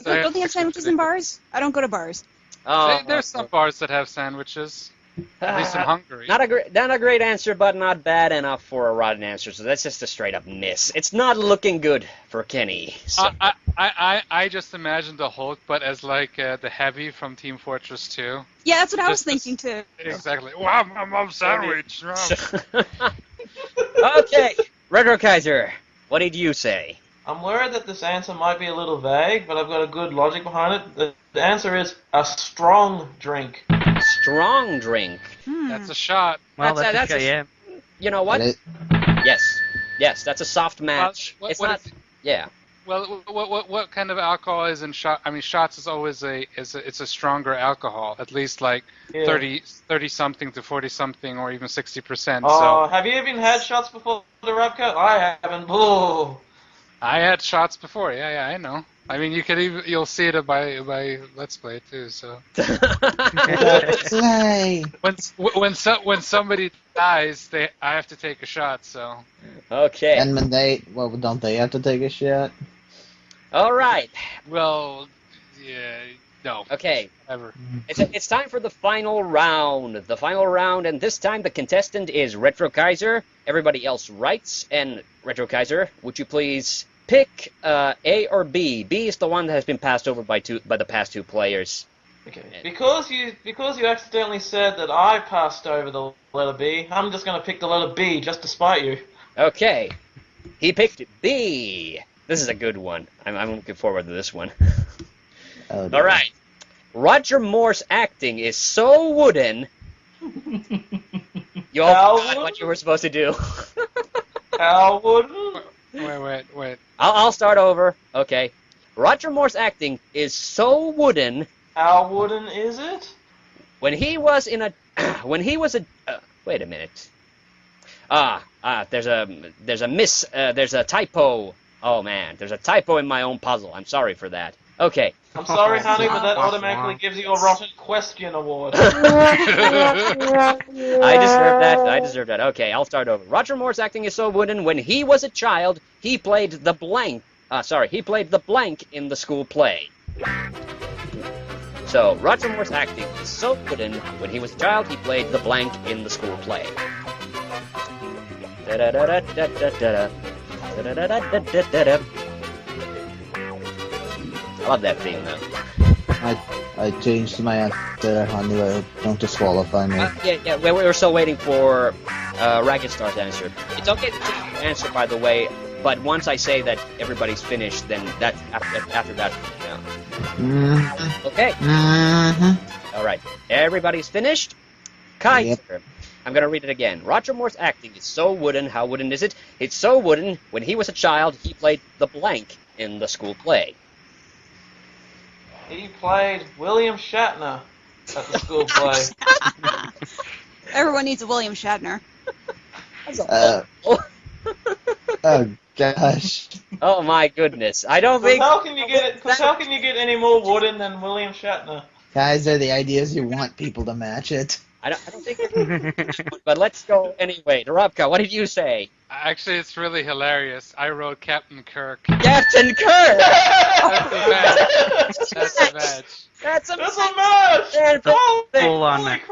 Don't they have sandwiches in bars? I don't go to bars. There's some bars that have sandwiches. At least in Hungary. Not a great answer, but not bad enough for a rotten answer. So that's just a straight up miss. It's not looking good for Kenny. So. I just imagined the Hulk, but as like the Heavy from Team Fortress 2. Yeah, that's what I was thinking too. Exactly. Wow, I'm sandwich. Okay, Retro Kaiser, what did you say? I'm worried that this answer might be a little vague, but I've got a good logic behind it. The answer is a strong drink. Strong drink. That's a shot. Well, that's a shot, yeah. You know what? Yes, that's a soft match. Yeah. Well, what kind of alcohol is in shot? I mean, shots is always it's a stronger alcohol, at least like 30 something to 40 something, or even 60%. Oh, have you even had shots before, Darabka? I haven't. Oh. I had shots before. Yeah, I know. I mean, you'll see it by Let's Play too. So. when somebody dies, I have to take a shot. So. Okay. And when don't they have to take a shot? All right. Well, yeah, no. Okay. Ever. It's time for the final round. The final round, and this time the contestant is Retro Kaiser. Everybody else writes, and Retro Kaiser, would you please pick A or B? B is the one that has been passed over by the past two players. Okay. Because you accidentally said that I passed over the letter B, I'm just going to pick the letter B just to spite you. Okay. He picked B. This is a good one. I'm looking forward to this one. All right. Roger Moore's acting is so wooden. You all forgot what you were supposed to do. How wooden? Wait. I'll start over. Okay. Roger Moore's acting is so wooden. How wooden is it? When he was a wait a minute. There's a typo. Oh man, there's a typo in my own puzzle. I'm sorry for that. Okay. I'm sorry, honey, but that automatically gives you a rotten question award. I deserve that. Okay, I'll start over. Roger Moore's acting is so wooden. When he was a child, he played the blank. He played the blank in the school play. So, Roger Moore's acting is so wooden. When he was a child, he played the blank in the school play. I love that theme, though. I changed my answer, honey. Don't disqualify me. Yeah. We were still waiting for Raggedstar's answer. It's okay to change your answer, by the way, but once I say that everybody's finished, then that's after that. Okay. All right. Everybody's finished. Kaiser. Yep. I'm going to read it again. Roger Moore's acting is so wooden. How wooden is it? It's so wooden. When he was a child, he played the blank in the school play. He played William Shatner at the school play. Everyone needs a William Shatner. Oh gosh. Oh my goodness! I don't think. How can you get it? Because how can you get any more wooden than William Shatner? Kaiser, the idea is you want people to match it. I don't think. But let's go anyway. Darabka, what did you say? Actually, it's really hilarious. I wrote Captain Kirk. Captain Kirk. That's a match. That's a match. That's a match. Man, Full on match.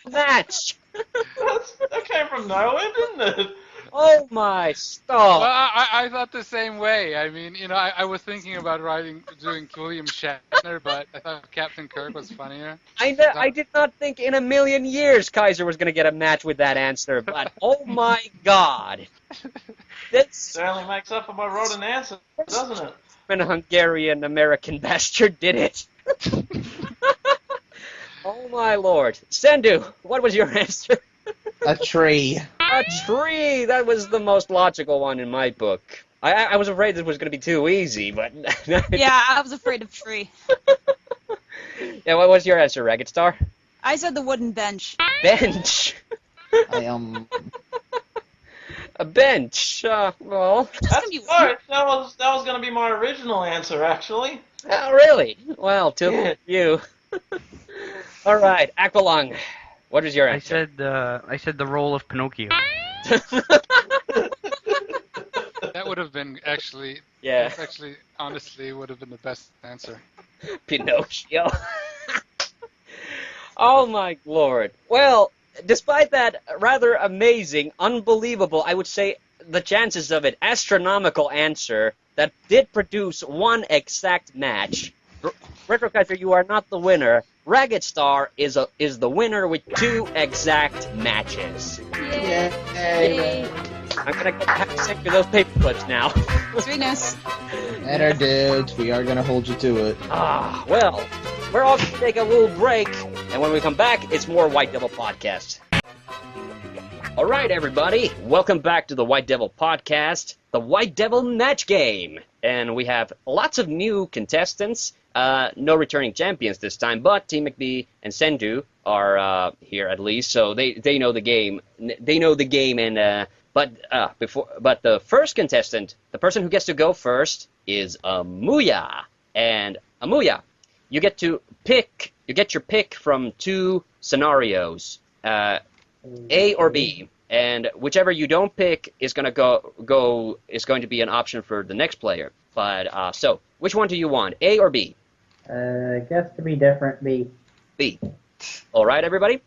Match. That came from nowhere, didn't it? Oh my stop! Well, I thought the same way. I mean, I was thinking about doing William Shatner, but I thought Captain Kirk was funnier. I did not think in a million years Kaiser was going to get a match with that answer, but oh my god. This certainly makes up for my rotten answer, doesn't it? When a Hungarian-American bastard did it. Oh my lord. Cendoo, what was your answer? A tree. A tree! That was the most logical one in my book. I was afraid this was going to be too easy, but... Yeah, I was afraid of tree. Yeah, what was your answer, Raggedstar? I said the wooden bench. Bench! A bench. Well... That's right. That was going to be my original answer, actually. Oh, really? Well, to you. All right, Aqualung. What is your answer? I said the role of Pinocchio. That would have been actually. Yeah. That's actually, honestly, would have been the best answer. Pinocchio. Oh my lord. Well, despite that rather amazing, unbelievable, I would say the chances of it, astronomical answer that did produce one exact match. Retro Kaiser, you are not the winner. Raggedstar is the winner with 2 exact matches. Yay! I'm gonna have to send you those paper clips now. Sweetness. Better, dude. We are gonna hold you to it. Well, we're all gonna take a little break, and when we come back, it's more White Devil Podcast. All right, everybody, welcome back to the White Devil Podcast, the White Devil Match Game, and we have lots of new contestants. No returning champions this time, but T-McBee and Cendoo are here at least, so they know the game. They know the game, and but the first contestant, the person who gets to go first, is Amuia. And Amuia, you get to pick. You get your pick from 2 scenarios, A or B, and whichever you don't pick is going to be an option for the next player. But so, which one do you want, A or B? Guess to be different, B. B. All right, everybody.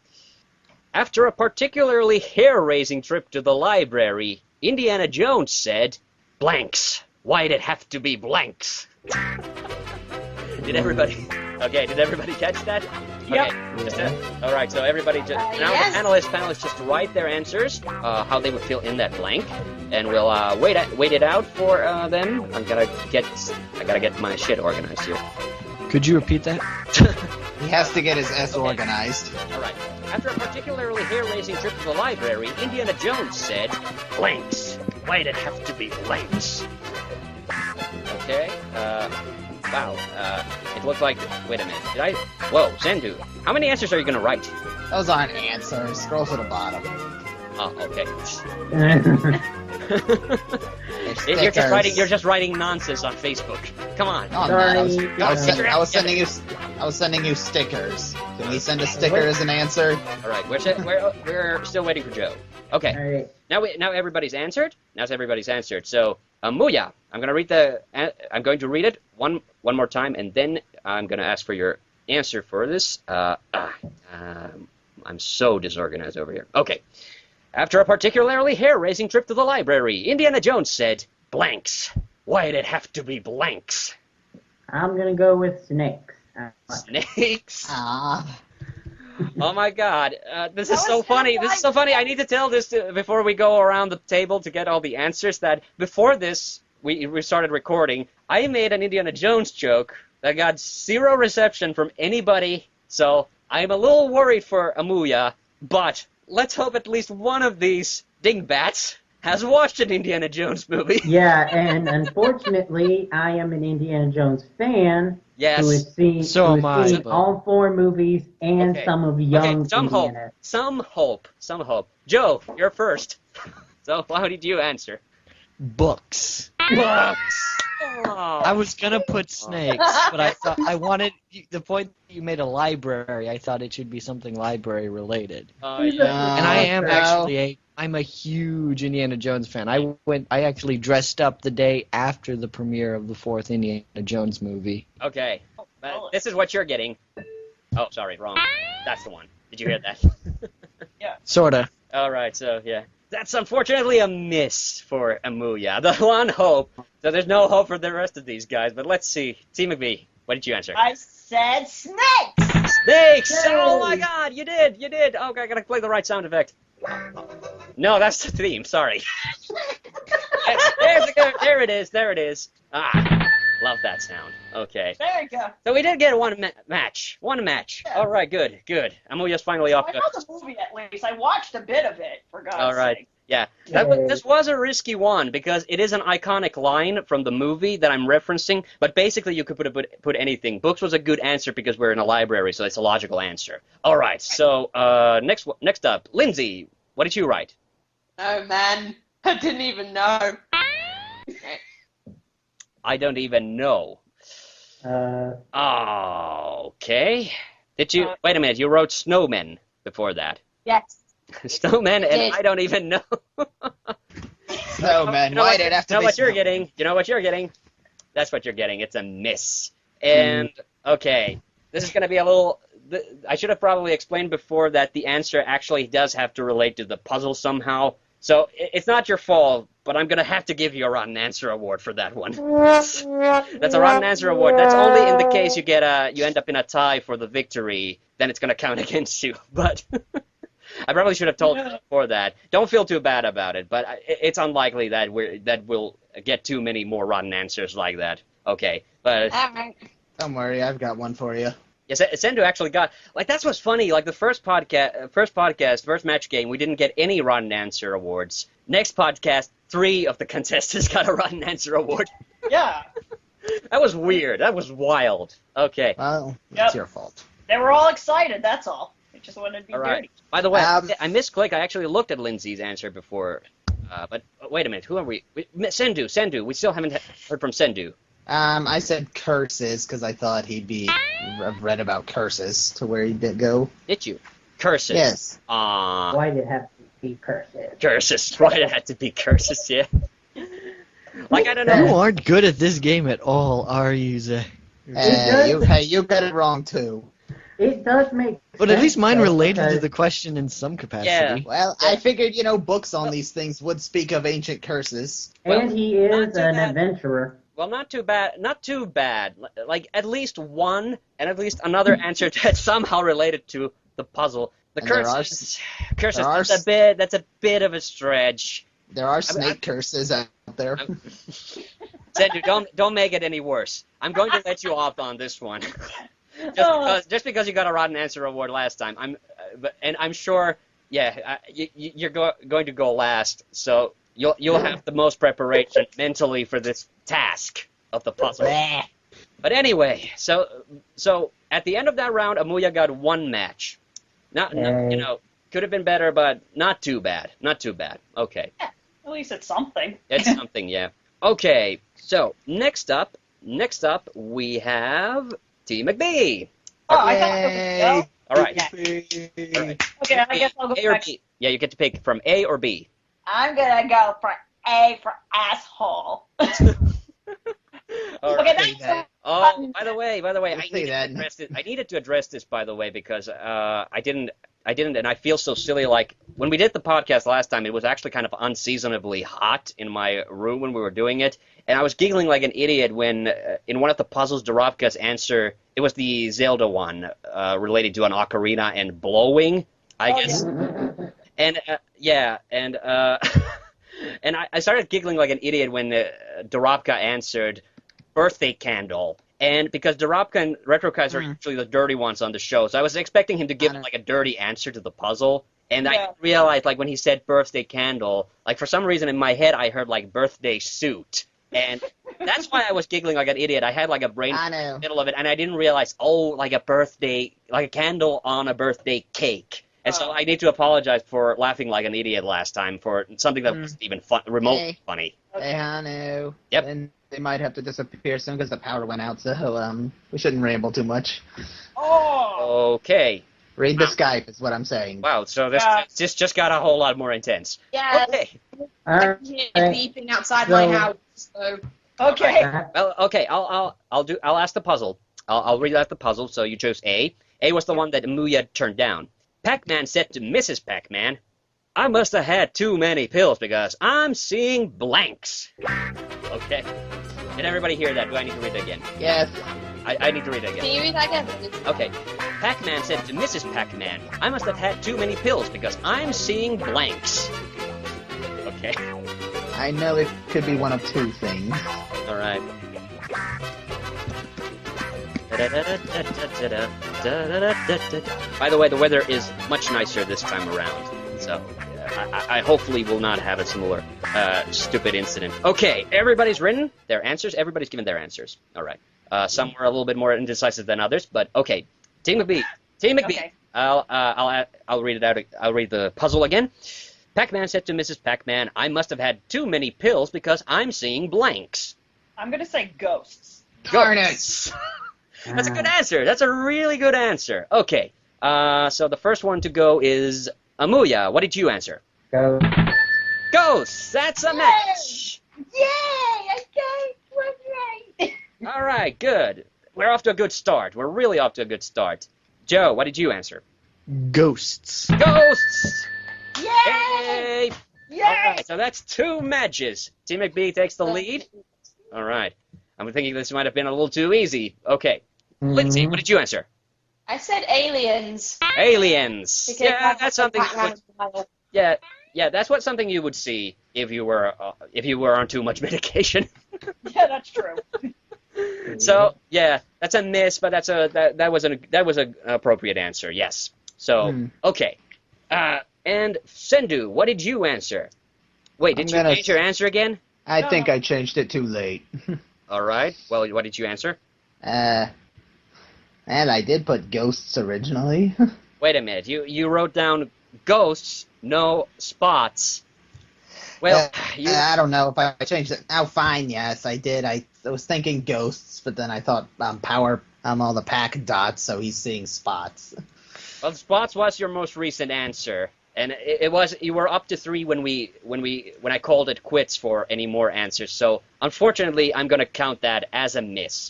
After a particularly hair-raising trip to the library, Indiana Jones said, "Blanks. Why'd it have to be blanks?" Did everybody catch that? Yep. Okay. All right. So everybody now yes. The panelists just write their answers, how they would fill in that blank, and we'll wait it out for them. I gotta get my shit organized here. Could you repeat that? He has to get his S organized. All right. After a particularly hair-raising trip to the library, Indiana Jones said, "Blanks. Why'd it have to be blanks?" Okay. Wow. It looked like. Wait a minute. Whoa, Cendoo. How many answers are you gonna write? Those aren't answers. Scroll to the bottom. Oh, okay. You're You're just writing nonsense on Facebook. Come on. No, I was sending you stickers. Can we send a sticker as an answer? All right. We're still waiting for Joe. Okay. All right. Now everybody's answered. So, Amuia, I'm going to read it one more time, and then I'm going to ask for your answer for this. I'm so disorganized over here. Okay. After a particularly hair-raising trip to the library, Indiana Jones said, "Blanks. Why'd it have to be blanks?" I'm gonna go with snakes. Snakes? Ah. Oh my god. This is so funny. This is so funny. I need to tell this before we go around the table to get all the answers, that before this, we started recording, I made an Indiana Jones joke that got 0 reception from anybody, so I'm a little worried for Amuia, but let's hope at least one of these dingbats has watched an Indiana Jones movie. Yeah, and unfortunately, I am an Indiana Jones fan Yes. who has seen, So am I, but- all 4 movies and Okay. some of young some Indiana. hope. Some hope. Joe, you're first. So how did you answer? Books. Books. I was gonna put snakes, but I thought I wanted the point that you made a library. I thought it should be something library related. He's Yeah. And I am no. actually I'm a huge Indiana Jones fan. I actually dressed up the day after the premiere of the 4th Indiana Jones movie. Okay. This is what you're getting. Oh, sorry, wrong. That's the one. Did you hear that? Sorta. All right, so yeah. That's unfortunately a miss for Amuia. The one hope. So there's no hope for the rest of these guys, but let's see. T-McBee, what did you answer? I said snakes. Snakes! Oh my god, you did! Okay, I gotta play the right sound effect. No, that's the theme, sorry. There it is. Ah, love that sound. Okay. There you go. So we did get one match. Yeah. All right, good. Amuia's finally off. I know the movie at least. I watched a bit of it, for God's All right. sake. Yeah, this was a risky one because it is an iconic line from the movie that I'm referencing. But basically, you could put anything. Books was a good answer because we're in a library, so it's a logical answer. All right. So next up, Lindsay, what did you write? Oh man, I didn't even know. I don't even know. Okay. Did you wait a minute? You wrote snowmen before that. Yes. Snowmen, and I don't even know. Snowmen, why did it have to be You know what you're snowmen? getting. You know what you're getting. That's what you're getting. It's a miss. And okay, this is going to be a little. I should have probably explained before that the answer actually does have to relate to the puzzle somehow. So it's not your fault, but I'm going to have to give you a rotten answer award for that one. That's a rotten answer award. That's only in the case you end up in a tie for the victory. Then it's going to count against you. But I probably should have told you before that. Don't feel too bad about it, but it's unlikely that we'll get too many more rotten answers like that. Okay, but Don't worry, I've got one for you. yes, Cendoo actually got that's what's funny. Like the first match game, we didn't get any rotten answer awards. Next podcast, 3 of the contestants got a rotten answer award. Yeah. That was weird. That was wild. Okay. Well, it's your fault. They were all excited, that's all. They just wanted to be All right. dirty. By the way, I misclicked. I actually looked at Lindsay's answer before. But wait a minute. Who are we? Cendoo. We still haven't heard from Cendoo. I said curses because I thought he'd be read about curses to where he did go. Did you? Curses. Yes. Why did it have to be curses? Curses. Why did it have to be curses? Yeah. Like I don't know. You aren't good at this game at all, are you, Zach? You got it wrong too. It does make But at sense, least mine though, related to because- the question in some capacity. Yeah. Well, I figured, books on these things would speak of ancient curses. And he not is too an bad. adventurer. Well, not too bad. Not too bad. Like at least one, and at least another answer that's somehow related to the puzzle. The And there curses. there are That's a bit of a stretch. There are snake curses out there. Cendoo, don't make it any worse. I'm going to let you off on this one. Just because you got a rotten answer award last time. I'm sure. Yeah, you're going to go last, so you'll have the most preparation mentally for this task of the puzzle. But anyway, so at the end of that round, Amuia got 1 match. Not could have been better, but not too bad. Not too bad. Okay. Yeah, at least it's something. It's something, yeah. Okay, so next up we have T-McBee. Oh, I thought it was All right. Okay, I guess I'll go A or next. B? Yeah, you get to pick from A or B. I'm gonna go for A for asshole. All Okay, right. that's Oh, by the way, say I needed to address this, by the way, because I didn't, and I feel so silly. Like when we did the podcast last time, it was actually kind of unseasonably hot in my room when we were doing it, and I was giggling like an idiot when in one of the puzzles, Darabka's answer, it was the Zelda one related to an ocarina and blowing, I guess. And and I started giggling like an idiot when Darabka answered birthday candle. And because Darabka and Retro Kaiser are usually the dirty ones on the show, so I was expecting him to give like a dirty answer to the puzzle, And I didn't realize, like, when he said birthday candle, like, for some reason in my head I heard, like, birthday suit. And that's why I was giggling like an idiot. I had, like, a brain in the middle of it, and I didn't realize, like a candle on a birthday cake. And so I need to apologize for laughing like an idiot last time for something that wasn't even remotely funny. TheHande. Yep. And they might have to disappear soon because the power went out, so we shouldn't ramble too much. Okay. Read the Skype is what I'm saying. Wow, so this just got a whole lot more intense. Yeah. Okay. I can hear beeping outside my house. So. Okay. Well, okay. I'll ask the puzzle. I'll read out the puzzle. So you chose A. A was the one that Amuia turned down. Pac-Man said to Mrs. Pac-Man, "I must have had too many pills because I'm seeing blanks." Okay. Did everybody hear that? Do I need to read it again? Yes. I need to read it again. Can you read that again, please? Okay. Pac-Man said to Mrs. Pac-Man, "I must have had too many pills because I'm seeing blanks." Okay. I know it could be one of two things. All right. By the way, the weather is much nicer this time around, so I hopefully will not have a similar stupid incident. Okay, everybody's written their answers. Everybody's given their answers. All right. Some were a little bit more indecisive than others, but okay. Team McBee. Okay. I'll read it out. I'll read the puzzle again. Pac-Man said to Mrs. Pac-Man, "I must have had too many pills because I'm seeing blanks." I'm gonna say ghosts. Ghosts. That's a good answer. That's a really good answer. Okay. So the first one to go is Amuia. What did you answer? Ghosts. That's a match. Yay! Okay, was right. All right. Good. We're off to a good start. We're really off to a good start. Joe, what did you answer? Ghosts. Ghosts. Yay! Yay! All right. So that's 2 matches. Team McBee takes the lead. All right. I'm thinking this might have been a little too easy. Okay. Lindsay, what did you answer? I said aliens. Aliens. Because Yeah, that's something. Yeah. Yeah, that's something you would see if you were on too much medication. Yeah, that's true. So yeah, that's a miss, but that was an appropriate answer. Yes. So okay, and Cendoo, what did you answer? Wait, did you change your answer again? I think I changed it too late. All right. Well, what did you answer? And I did put ghosts originally. Wait a minute. You wrote down ghosts, no spots. Well, I don't know if I changed it. Oh, fine. Yes, I did. I was thinking ghosts, but then I thought power. All the pack dots, so he's seeing spots. Well, spots was your most recent answer, and it was you were up to 3 when I called it quits for any more answers. So unfortunately, I'm gonna count that as a miss.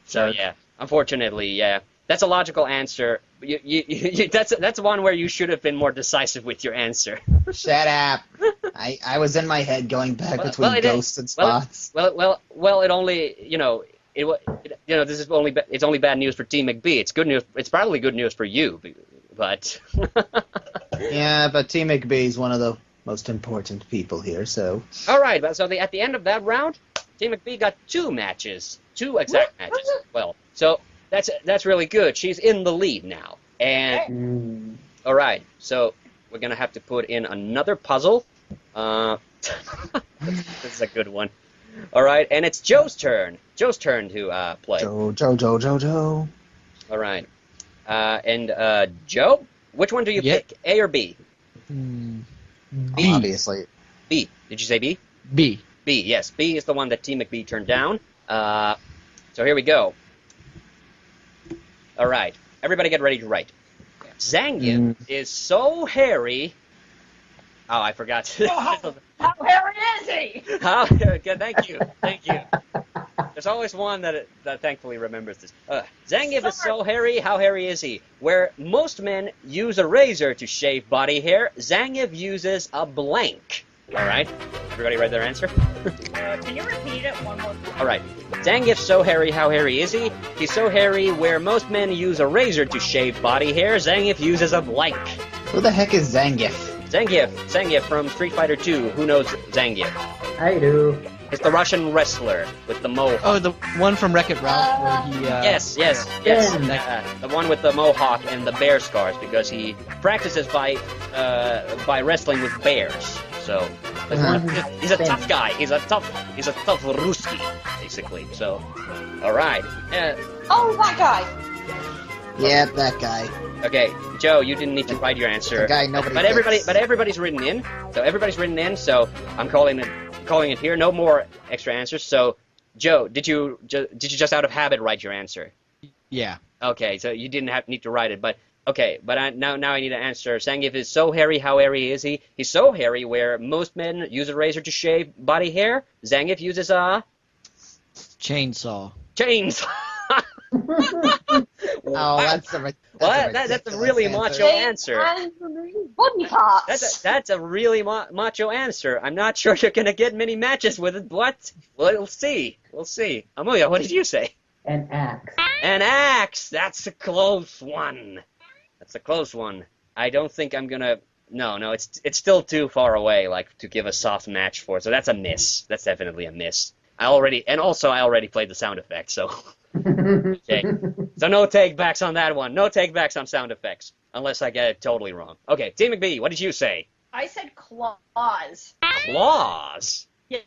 So yeah, unfortunately, yeah, that's a logical answer. That's one where you should have been more decisive with your answer. Shut up. I was in my head going back between ghosts and spots. Well, it only this is only bad news for Team McBee. It's good news. It's probably good news for you, but. Yeah, but Team McBee is one of the most important people here, so. All right, so at the end of that round, Team McBee got 2 matches, 2 exact matches. Well, so that's really good. She's in the lead now, and all right, so we're gonna have to put in another puzzle. This is a good one. All right, and it's Joe's turn. Joe's turn to play. Joe. All right, and Joe, which one do you pick, A or B? B. Obviously. B. Did you say B? B. B. Yes, B is the one that Team McBee turned down. So here we go. All right, everybody get ready to write. Zangief is so hairy. Oh, I forgot. How hairy is he? Okay, thank you. There's always one that thankfully remembers this. Zangief is so hairy. How hairy is he? Where most men use a razor to shave body hair, Zangief uses a blank. All right, everybody read their answer? Can you repeat it one more time? All right. Zangief's so hairy. How hairy is he? He's so hairy. Where most men use a razor to shave body hair, Zangief uses a blank. Who the heck is Zangief? Zangief from Street Fighter 2. Who knows Zangief? I do. It's the Russian wrestler with the mohawk. Oh, the one from Wreck-It Ralph where he... Yes. The one with the mohawk and the bear scars because he practices by wrestling with bears. So he's a tough guy. He's a tough Ruski, basically. So, all right. Oh, that guy. Yeah, that guy. Okay, Joe, you didn't need to write your answer. The guy nobody but everybody's written in. So everybody's written in. So I'm calling it here. No more extra answers. So, Joe, did you just out of habit write your answer? Yeah. Okay, so you didn't need to write it, but okay. But now I need to answer. Zangief is so hairy. How hairy is he? He's so hairy where most men use a razor to shave body hair. Zangief uses a chainsaw. Oh, that's a really macho answer. Body parts. That's a really macho answer. I'm not sure you're gonna get many matches with it. What? We'll see. Amuia, what did you say? An axe. An axe. That's a close one. I don't think I'm gonna. No. It's still too far away, like to give a soft match for. So that's a miss. That's definitely a miss. I already played the sound effect, so. Okay. So no take-backs on that one. No take-backs on sound effects. Unless I get it totally wrong. Okay, T-McBee, what did you say? I said claws. Claws? Yeah,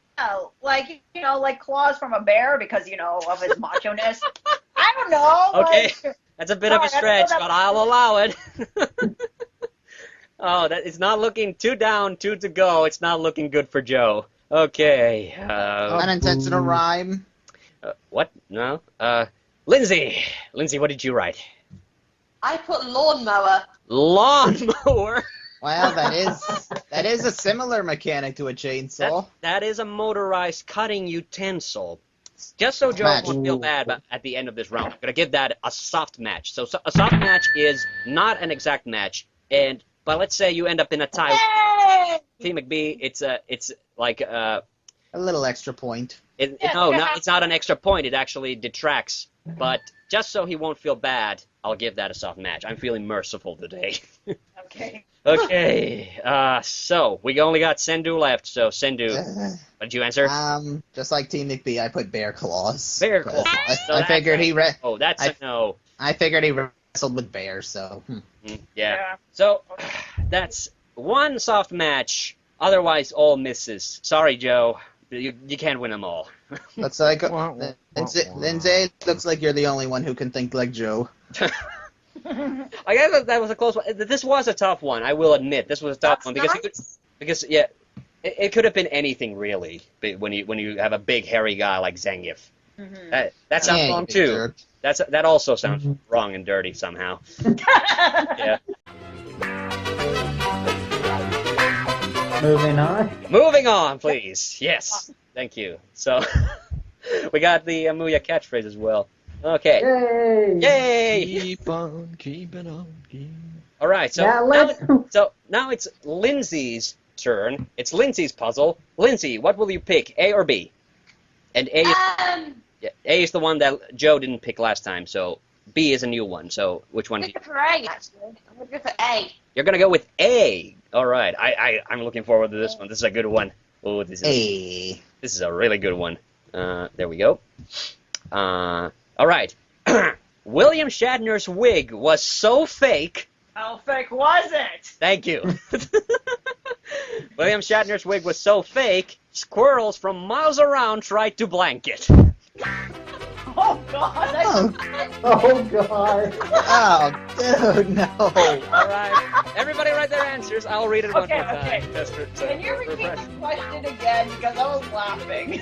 like claws from a bear because, of his macho-ness. I don't know. Okay, that's a bit of a stretch, but I'll allow it. Oh, that is not looking too down, two to go. It's not looking good for Joe. Okay. Unintentional rhyme. What? No. Lindsey, what did you write? I put lawnmower. Lawnmower? Well, that is a similar mechanic to a chainsaw. That is a motorized cutting utensil. Just so Joe won't feel bad at the end of this round, I'm gonna give that a soft match. So a soft match is not an exact match, but let's say you end up in a tie. T-McBee, it's like a little extra point. It's not an extra point. It actually detracts. But just so he won't feel bad, I'll give that a soft match. I'm feeling merciful today. Okay. Okay. So we only got Cendoo left. So Cendoo, what did you answer? Just like T-McBee, I put bear claws. Bear claws. I figured he. That's a no. I figured he wrestled with bears, so. Yeah. So that's one soft match. Otherwise, all misses. Sorry, Joe. You can't win them all. Looks like Lindsay, looks like you're the only one who can think like Joe. I guess that was a close one. This was a tough one. I will admit this was a tough one because it could have been anything really. When you have a big hairy guy like Zangief, that sounds wrong too. That also sounds wrong and dirty somehow. Yeah. Moving on, please. Yes. Thank you. So, we got the Amuia catchphrase as well. Okay. Yay! Keep on keeping on. All right. So now it's Lindsey's turn. It's Lindsey's puzzle. Lindsey, what will you pick, A or B? And A is the one that Joe didn't pick last time. So B is a new one. So which one? I'm going to go for A, actually. I'm going to go for A. You're going to go with A. All right. I'm looking forward to this one. This is a good one. Oh, this is a really good one. There we go. All right. William Shatner's wig was so fake. How fake was it? Thank you. William Shatner's wig was so fake, squirrels from miles around tried to blank it. Oh, God. Oh, God. Oh, dude, no. All right. Everybody write their answers. I'll read it one more time. Okay. Can you repeat the question again? Because I was laughing.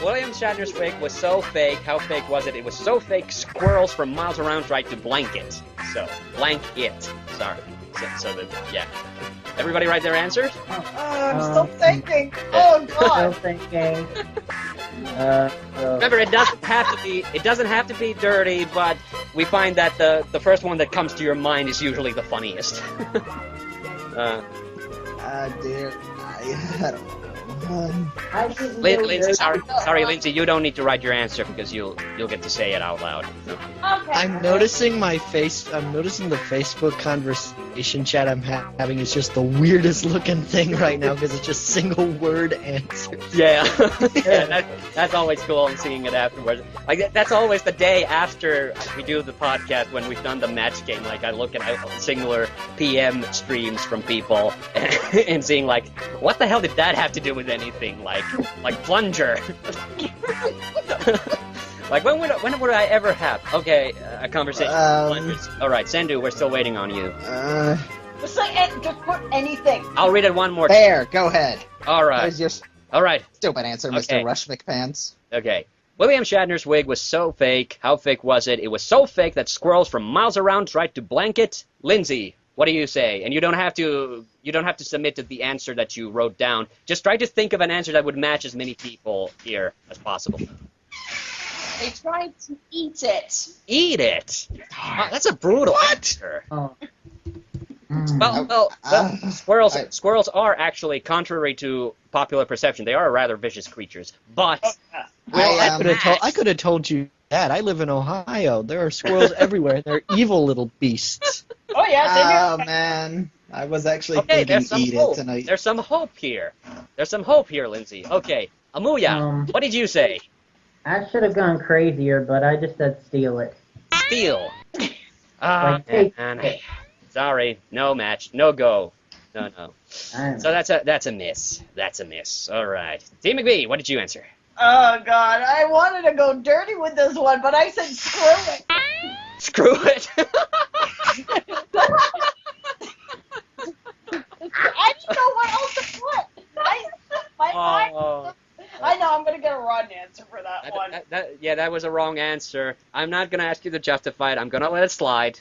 William Shatner's wig was so fake. How fake was it? It was so fake, squirrels from miles around tried to blank it. So, blank it. Sorry. Yeah. Everybody write their answers? I'm still thinking. Oh, God. Still thinking. Remember, it doesn't have to be dirty, but we find that the first one that comes to your mind is usually the funniest. Dear, I don't know. I didn't know Lindsay, there- sorry, Lindsay, you don't need to write your answer because you'll get to say it out loud. So. Okay. I'm noticing the Facebook conversation chat I'm having is just the weirdest looking thing right now because it's just single word answers. Yeah, yeah, that's always cool. I'm seeing it afterwards. Like that's always the day after we do the podcast when we've done the match game. Like I look at singular PM streams from people and seeing like, what the hell did that have to do with anything? Like plunger. Like when would I ever have a conversation with plungers? All right, Cendoo, we're still waiting on you. Just say just put anything. I'll read it one more time. There, go ahead. All right. There's your All right. stupid answer, Mr. Rush McPants. Okay. William Shatner's wig was so fake. How fake was it? It was so fake that squirrels from miles around tried to blank it. Lindsay, what do you say? And you don't have to submit to the answer that you wrote down. Just try to think of an answer that would match as many people here as possible. They tried to eat it. Eat it? Oh, that's a brutal answer. Oh. Well, squirrels are actually, contrary to popular perception, they are rather vicious creatures. But I could have told you that. I live in Ohio. There are squirrels everywhere. They're evil little beasts. Oh yeah. Oh man, I was actually okay, thinking eat hope. it tonight. There's some hope here. There's some hope here, Lindsay. Okay, Amuia, what did you say? I should have gone crazier, but I just said steal it. Steal. Like, Man. Sorry, no match, no go. No. So that's a miss. That's a miss. All right. T-McBee, what did you answer? Oh god, I wanted to go dirty with this one, but I said screw it. Screw it. I didn't know what else to put. I know I'm gonna get a wrong answer for that one. That was a wrong answer. I'm not gonna ask you to justify it. I'm gonna let it slide.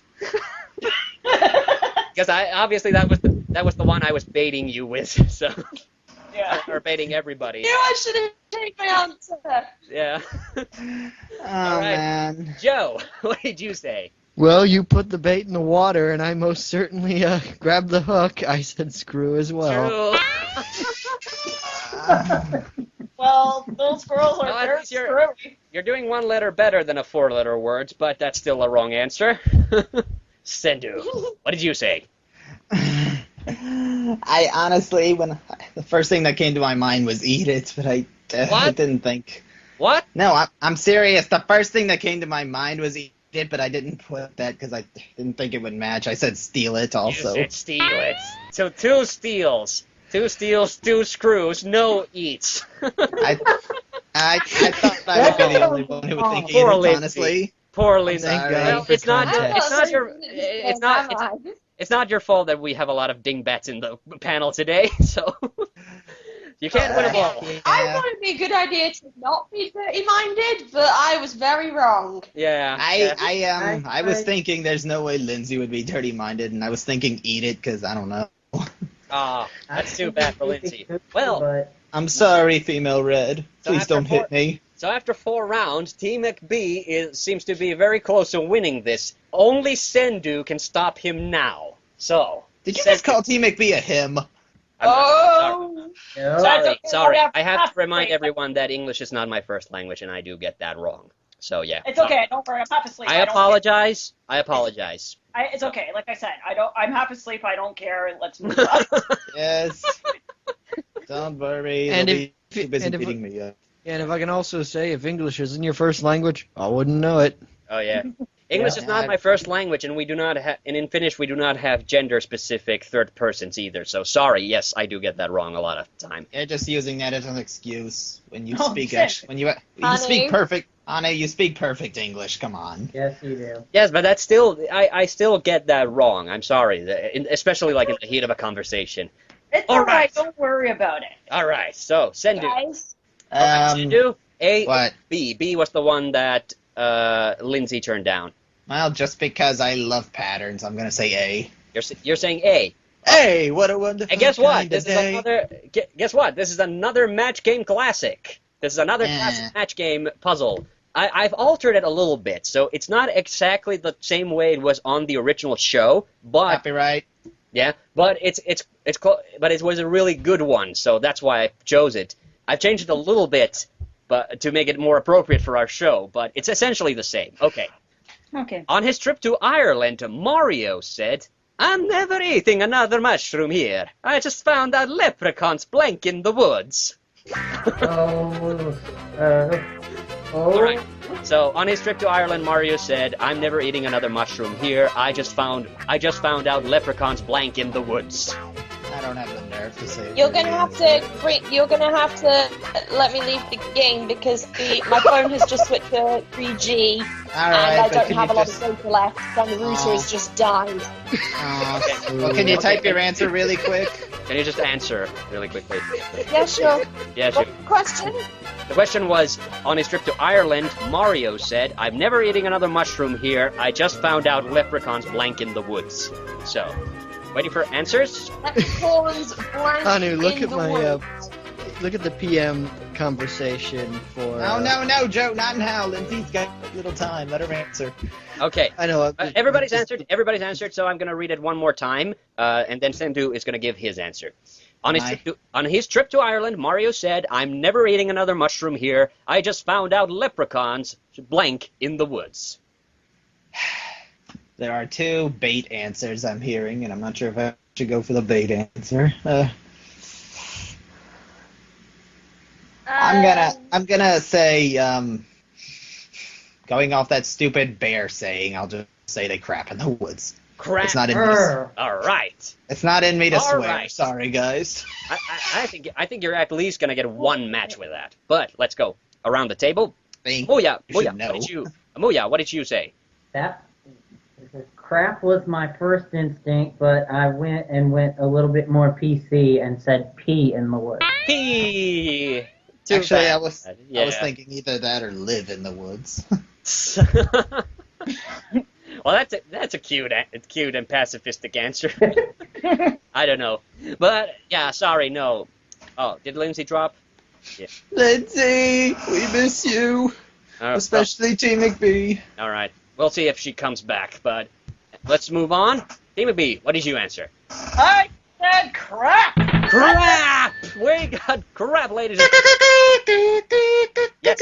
Because obviously that was the one I was baiting you with. So. Yeah. Or baiting everybody. Yeah, I should have taken my answer. Yeah. Oh man. Joe, what did you say? Well, you put the bait in the water, and I most certainly grabbed the hook. I said screw as well. Well, those squirrels are very screwy. You're doing one letter better than a 4-letter word, but that's still a wrong answer. Cendoo, what did you say? I honestly, the first thing that came to my mind was eat it, but I didn't think. What? No, I'm serious. The first thing that came to my mind was eat it, but I didn't put that because I didn't think it would match. I said steal it also. You said steal it. So 2 steals. 2 steals, 2 screws, no eats. I thought I would be the only one who would think eat it, honestly. Poor Lindsay. Well, it's not your fault that we have a lot of dingbats in the panel today, so you can't win them all. Yeah. I thought it'd be a good idea to not be dirty-minded, but I was very wrong. Yeah. I was thinking there's no way Lindsay would be dirty-minded, and I was thinking eat it because I don't know. That's too bad for Lindsay. Well, I'm sorry, female red. Please don't hit me. So after 4 rounds, T-McBee seems to be very close to winning this. Only Cendoo can stop him now. So did you just call T-McBee a him? Sorry. I have to remind everyone that English is not my first language, and I do get that wrong. So yeah. It's okay. Don't worry. I'm half asleep. I apologize. It's okay. Like I said, I'm half asleep. I don't care. Let's move on. Yes. Don't worry. And They'll be too busy beating me up. And if I can also say, if English isn't your first language, I wouldn't know it. Oh yeah. English is not my first language, and we do not have, and in Finnish we do not have gender-specific third persons either. So sorry, yes, I do get that wrong a lot of the time. You're just using that as an excuse when you speak. Shit. When you speak perfect, Anna, you speak perfect English. Come on. Yes, you do. Yes, but that's still, I still get that wrong. I'm sorry, especially like in the heat of a conversation. It's all right. Don't worry about it. All right. So Cendoo. Guys. Cendoo. A. What? B. B was the one that Lindsay turned down. Well, just because I love patterns, I'm gonna say A. You're saying A. Hey, what a wonderful And guess what? This is another. Guess what? This is another match game classic. This is another classic match game puzzle. I've altered it a little bit, so it's not exactly the same way it was on the original show, but copyright. Yeah, but but it was a really good one, so that's why I chose it. I've changed it a little bit, but to make it more appropriate for our show, but it's essentially the same. Okay. Okay. On his trip to Ireland, Mario said, "I'm never eating another mushroom here. I just found out leprechauns blank in the woods." All right. So on his trip to Ireland, Mario said, "I'm never eating another mushroom here. I just found out leprechauns blank in the woods." I don't have the nerve to say. You're gonna have to let me leave the game because my phone has just switched to 3G and I don't have a lot of data left and the router has just died. Well, can you type your answer really quick? Can you just answer really quickly? Yeah, sure. Yeah, sure. What question? The question was, on his trip to Ireland, Mario said, "I'm never eating another mushroom here. I just found out leprechauns blank in the woods." So, waiting for answers? Leprechauns blank Anu, look in at the my woods. look at the PM conversation for. No, Joe, not now. Lindsay's got little time. Let her answer. Okay. I know. Everybody's answered, so I'm going to read it one more time, and then Cendoo is going to give his answer. On his trip to Ireland, Mario said, "I'm never eating another mushroom here. I just found out leprechauns blank in the woods." There are two bait answers I'm hearing, and I'm not sure if I should go for the bait answer. I'm gonna say, going off that stupid bear saying, I'll just say they crap in the woods. Crap. It's not in me. All right. It's not in me to All swear. right. Sorry, guys. I think you're at least going to get one match with that. But let's go around the table. Amuia, what did you say? Crap was my first instinct, but I went a little bit more PC and said pee in the woods. Pee. Actually, I was thinking either that or live in the woods. Well, that's a cute and pacifistic answer. I don't know, but yeah, sorry, no. Oh, did Lindsay drop? Yeah. Lindsay, we miss you, especially T-McBee. All right, we'll see if she comes back, but let's move on. T-McBee, what did you answer? I said crap. Crap! We got crap, ladies and gentlemen. Yes,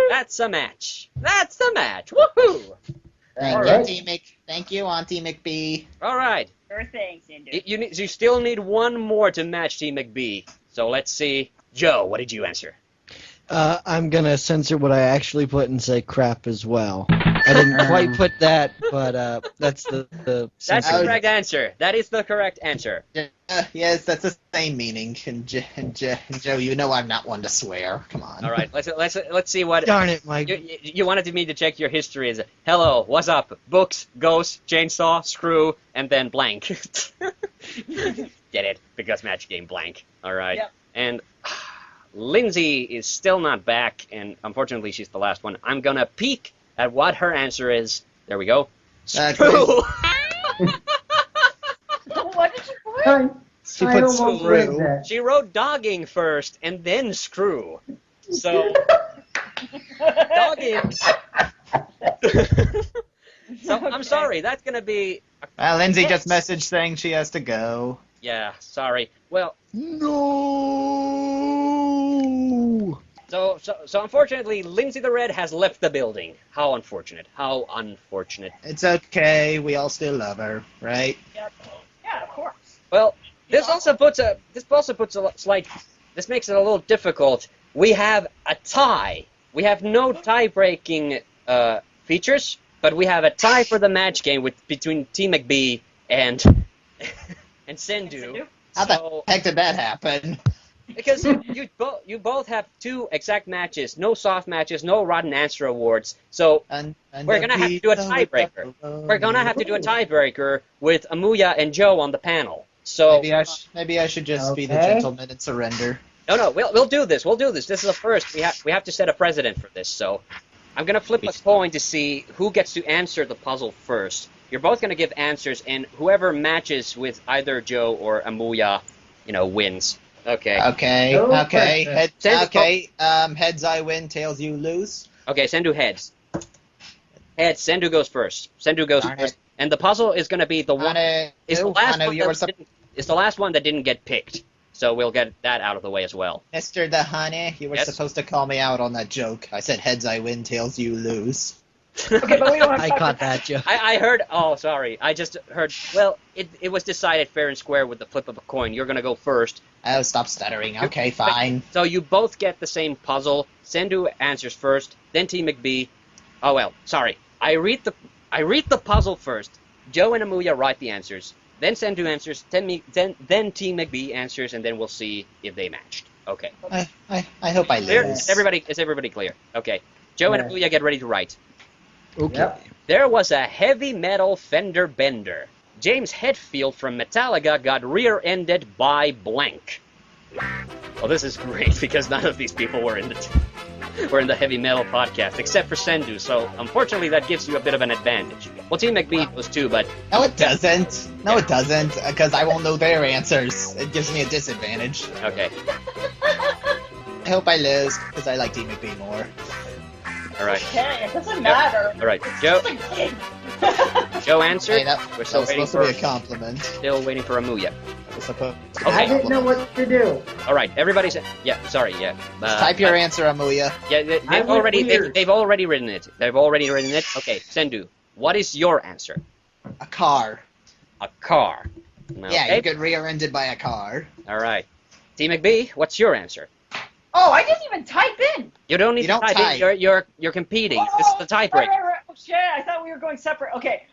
that's a match. That's a match. Woohoo! Thank you, Auntie McBee. All right. Sure thing, Cendoo. You still need one more to match T-McBee. So let's see. Joe, what did you answer? I'm gonna censor what I actually put and say crap as well. I didn't quite put that, but that's the That's the correct answer. That is the correct answer. Yes, that's the same meaning. And Joe, you know I'm not one to swear. Come on. All right, let's see what. Darn it, Mike. You wanted me to check your history as hello, what's up? Books, ghost, chainsaw, screw, and then blank. Get it? Because match game blank. All right. Yep. And Lindsay is still not back, and unfortunately she's the last one. I'm gonna peek at what her answer is. There we go. Screw. What did you put? She put screw. She wrote dogging first and then screw. So dogging. So I'm sorry. That's gonna be. Lindsay just messaged saying she has to go. Yeah. Sorry. Well. No. So unfortunately, Lindsay the Red has left the building. How unfortunate. How unfortunate. It's okay. We all still love her, right? Yep. Yeah, of course. Well, this makes it a little difficult. We have a tie. We have no tie-breaking features, but we have a tie for the match game between T-McBee and Cendoo. How the heck did that happen? Because you both have two exact matches, no soft matches, no rotten answer awards. So we're gonna have to do a tiebreaker. We're gonna have to do a tiebreaker with Amuia and Joe on the panel. So maybe I should just be the gentleman and surrender. No, we'll do this. We'll do this. This is a first. We have to set a precedent for this. So I'm gonna flip a coin to see who gets to answer the puzzle first. You're both gonna give answers, and whoever matches with either Joe or Amuia, wins. Okay. Heads I win, tails you lose. Okay, Cendoo heads. Heads. Cendoo goes first. Cendoo goes first, And the puzzle is going to be the one. It's the last one that didn't get picked. So we'll get that out of the way as well. Mr. TheHande, you were supposed to call me out on that joke. I said heads I win, tails you lose. Okay, but we don't have I caught that joke. I heard. Oh, sorry. I just heard. Well, it was decided fair and square with the flip of a coin. You're gonna go first. Oh, stop stuttering. Okay, fine. So you both get the same puzzle. Cendoo answers first, then T-McBee. Oh well, sorry. I read the puzzle first. Joe and Amuia write the answers. Then Cendoo answers. Then T-McBee answers, and then we'll see if they matched. Okay. I hope I lose. Is everybody clear? Okay. Joe and Amuia, get ready to write. Okay. Yep. There was a heavy metal fender bender. James Hetfield from Metallica got rear-ended by blank. Well, this is great because none of these people were in the heavy metal podcast except for Cendoo. So unfortunately, that gives you a bit of an advantage. Well, T-McBee was too, but no, it doesn't. No, it doesn't, because I won't know their answers. It gives me a disadvantage. Okay. I hope I lose because I like T-McBee more. All right. Okay, it doesn't matter. All right, Joe. Joe answered. Hey, We're still waiting supposed to be a compliment. Still waiting for Amuia. Okay. I didn't know what to do. All right, everybody's. Yeah, sorry. Yeah. Type your answer, Amuia. Yeah, they've already written it. They've already written it. Okay, Cendoo, what is your answer? A car. A car. Okay. Yeah, you get rear-ended by a car. All right. T-McBee, what's your answer? Oh, I didn't even type in. You don't need to type in. You're competing. Oh, this is the tiebreaker. Right. Oh, shit, I thought we were going separate. Okay.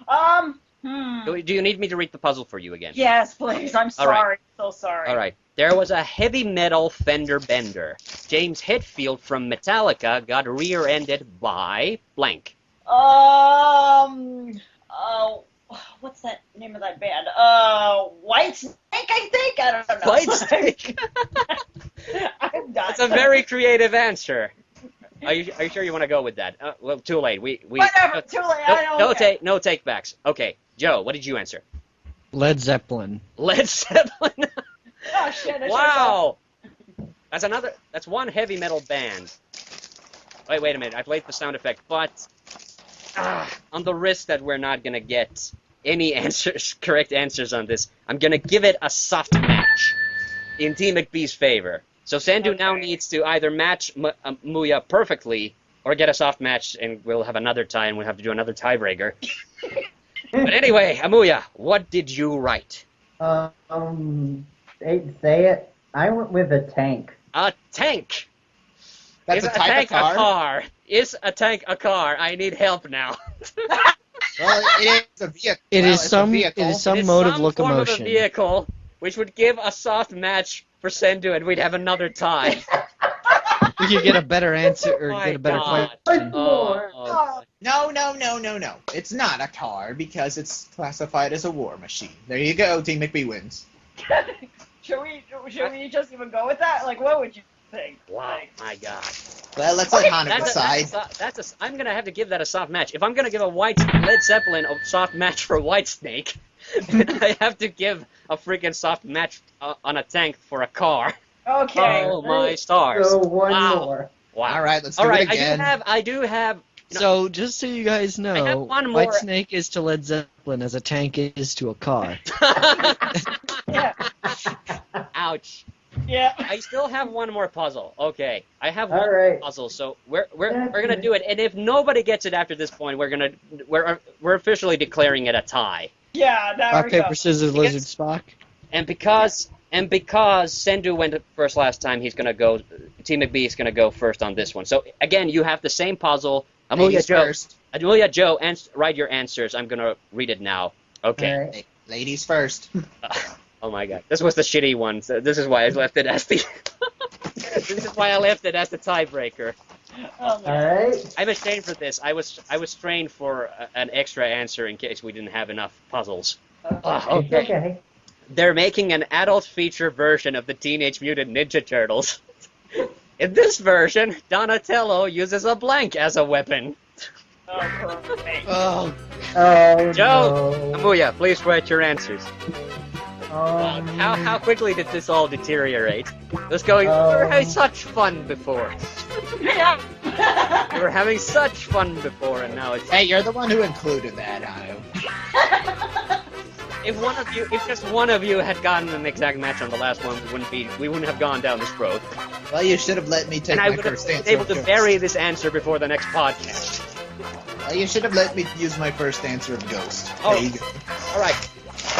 Do you need me to read the puzzle for you again? Yes, please. I'm sorry. Right. So sorry. All right. There was a heavy metal fender bender. James Hetfield from Metallica got rear-ended by blank. What's that name of that band? White Snake, I think. I don't know. White Snake. I'm done. That's a very creative answer. Are you sure you want to go with that? Well, too late. Whatever. Too late. No take backs. Okay, Joe, what did you answer? Led Zeppelin. Led Zeppelin. Oh shit! Wow. That's one heavy metal band. Wait a minute. I played the sound effect, but on the risk that we're not gonna get any correct answers on this, I'm gonna give it a soft match in T-McBee's favor. So Cendoo now needs to either match Amuia perfectly or get a soft match, and we'll have another tie, and we'll have to do another tiebreaker. But anyway, Amuia, what did you write? Say it. I went with a tank. A tank. That's a type of car? A car? Is a tank a car? I need help now. Well, it is a vehicle. It is some mode of locomotion. Form of a vehicle, which would give a soft match for Cendoo, and we'd have another tie. We could get a better answer or get a better question. No. It's not a car because it's classified as a war machine. There you go. T-McBee wins. Should we just even go with that? Like, what would you think? Wow, my God. Well, let's let Hannah decide. I'm gonna have to give that a soft match. If I'm gonna give a Led Zeppelin a soft match for Whitesnake, then I have to give a freaking soft match on a tank for a car. Okay. Oh my stars! So one more. Wow. All right, let's do it again. I do have. So, just so you guys know, I have one more. Whitesnake is to Led Zeppelin as a tank is to a car. Yeah. Ouch. Yeah. I still have one more puzzle. Okay, I have one All more right. puzzle. So we're gonna do it, and if nobody gets it after this point, we're officially declaring it a tie. Yeah. Rock, paper, scissors, lizard, Spock. And because Cendoo went first last time, he's gonna go. T-McBee is gonna go first on this one. So again, you have the same puzzle. Amuia, Joe, write your answers. I'm gonna read it now. Okay. All right. Hey, ladies first. Oh my God, this was the shitty one. So this is why I left it as the. This is why I left it as the tiebreaker. Oh, All right. I'm ashamed for this. I was trained for an extra answer in case we didn't have enough puzzles. Okay. Okay. They're making an adult feature version of the Teenage Mutant Ninja Turtles. In this version, Donatello uses a blank as a weapon. Oh, perfect. Oh. Joe, No. Amuia, please write your answers. How quickly did this all deteriorate? Let's go. We were having such fun before. Yeah. We were having such fun before, and now it's. Hey, you're the one who included that, Hanu. if just one of you had gotten an exact match on the last one, we wouldn't have gone down this road. Well, you should have let me take my first answer. And I would have been able to bury this answer before the next podcast. Well, you should have let me use my first answer of Ghost. Oh, there you go. All right.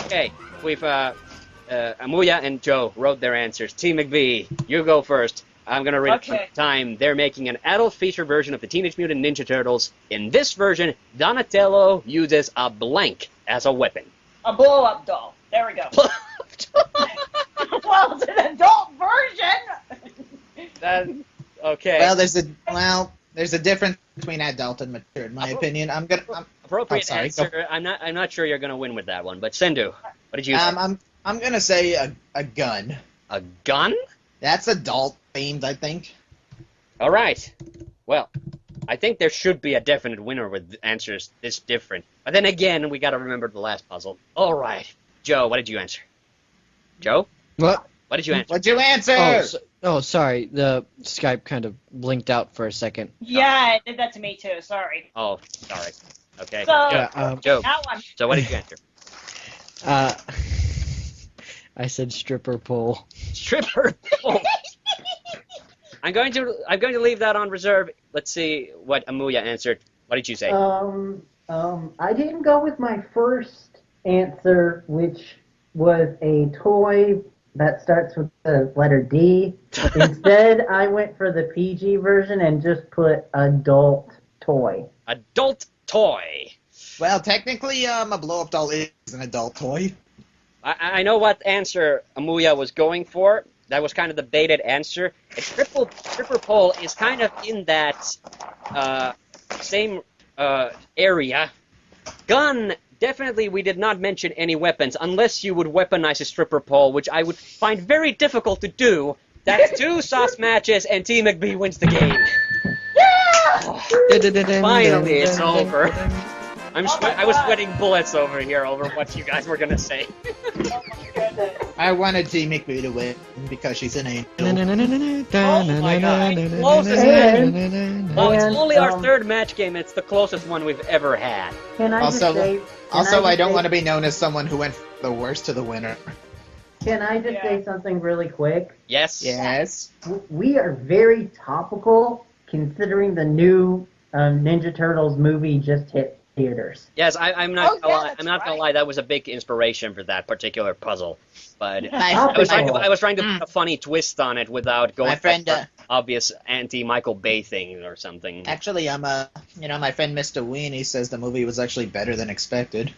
Okay, we've Amuia and Joe wrote their answers. T-McBee, you go first. I'm gonna read it time. They're making an adult feature version of the Teenage Mutant Ninja Turtles. In this version, Donatello uses a blank as a weapon. A blow-up doll. There we go. Well, it's an adult version. Okay. Well, there's a difference between adult and mature, in my opinion. Appropriate answer. I'm not sure you're gonna win with that one, but Cendoo, what did you say? I'm gonna say a gun. A gun? That's adult themed, I think. All right. Well, I think there should be a definite winner with answers this different. But then again, we got to remember the last puzzle. All right. Joe, what did you answer? Joe? What? What did you answer? What'd you answer? Oh, sorry. The Skype kind of blinked out for a second. Yeah, it did that to me too. Sorry. Oh, sorry. Okay. So, Joe. that one. So what did you answer? I said stripper pole. Stripper pole. I'm going to leave that on reserve. Let's see what Amuia answered. What did you say? I didn't go with my first answer, which was a toy that starts with the letter D. Instead, I went for the PG version and just put adult toy. Adult toy. Well, technically, a blow-up doll is an adult toy. I know what answer Amuia was going for. That was kind of the baited answer. A stripper pole is kind of in that same area. Gun, definitely we did not mention any weapons, unless you would weaponize a stripper pole, which I would find very difficult to do. That's 2 sauce matches, and T-McBee wins the game. Yeah! Finally, it's over. I was sweating bullets over here over what you guys were going to say. I wanted T-McBee to win because she's an angel. Oh my god. Closest match. Oh, it's only our third match game. It's the closest one we've ever had. I don't want to be known as someone who went from the worst to the winner. Can I just say something really quick? Yes. Yes. We are very topical considering the new Ninja Turtles movie just hit theaters. Yes, I'm not gonna lie. That was a big inspiration for that particular puzzle. But I was trying to put a funny twist on it without going for obvious anti-Michael Bay thing or something. Actually, my friend Mr. Weenie says the movie was actually better than expected.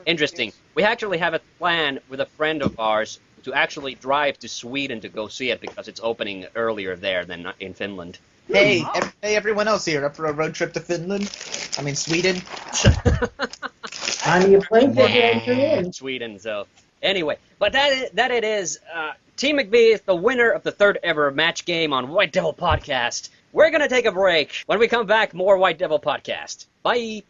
Interesting. We actually have a plan with a friend of ours to actually drive to Sweden to go see it because it's opening earlier there than in Finland. Hey, everyone else here, up for a road trip to Finland? I mean, Sweden? On your plane ticket in Sweden, so... Anyway, but that it is. T-McBee is the winner of the third ever match game on White Devil Podcast. We're going to take a break. When we come back, more White Devil Podcast. Bye!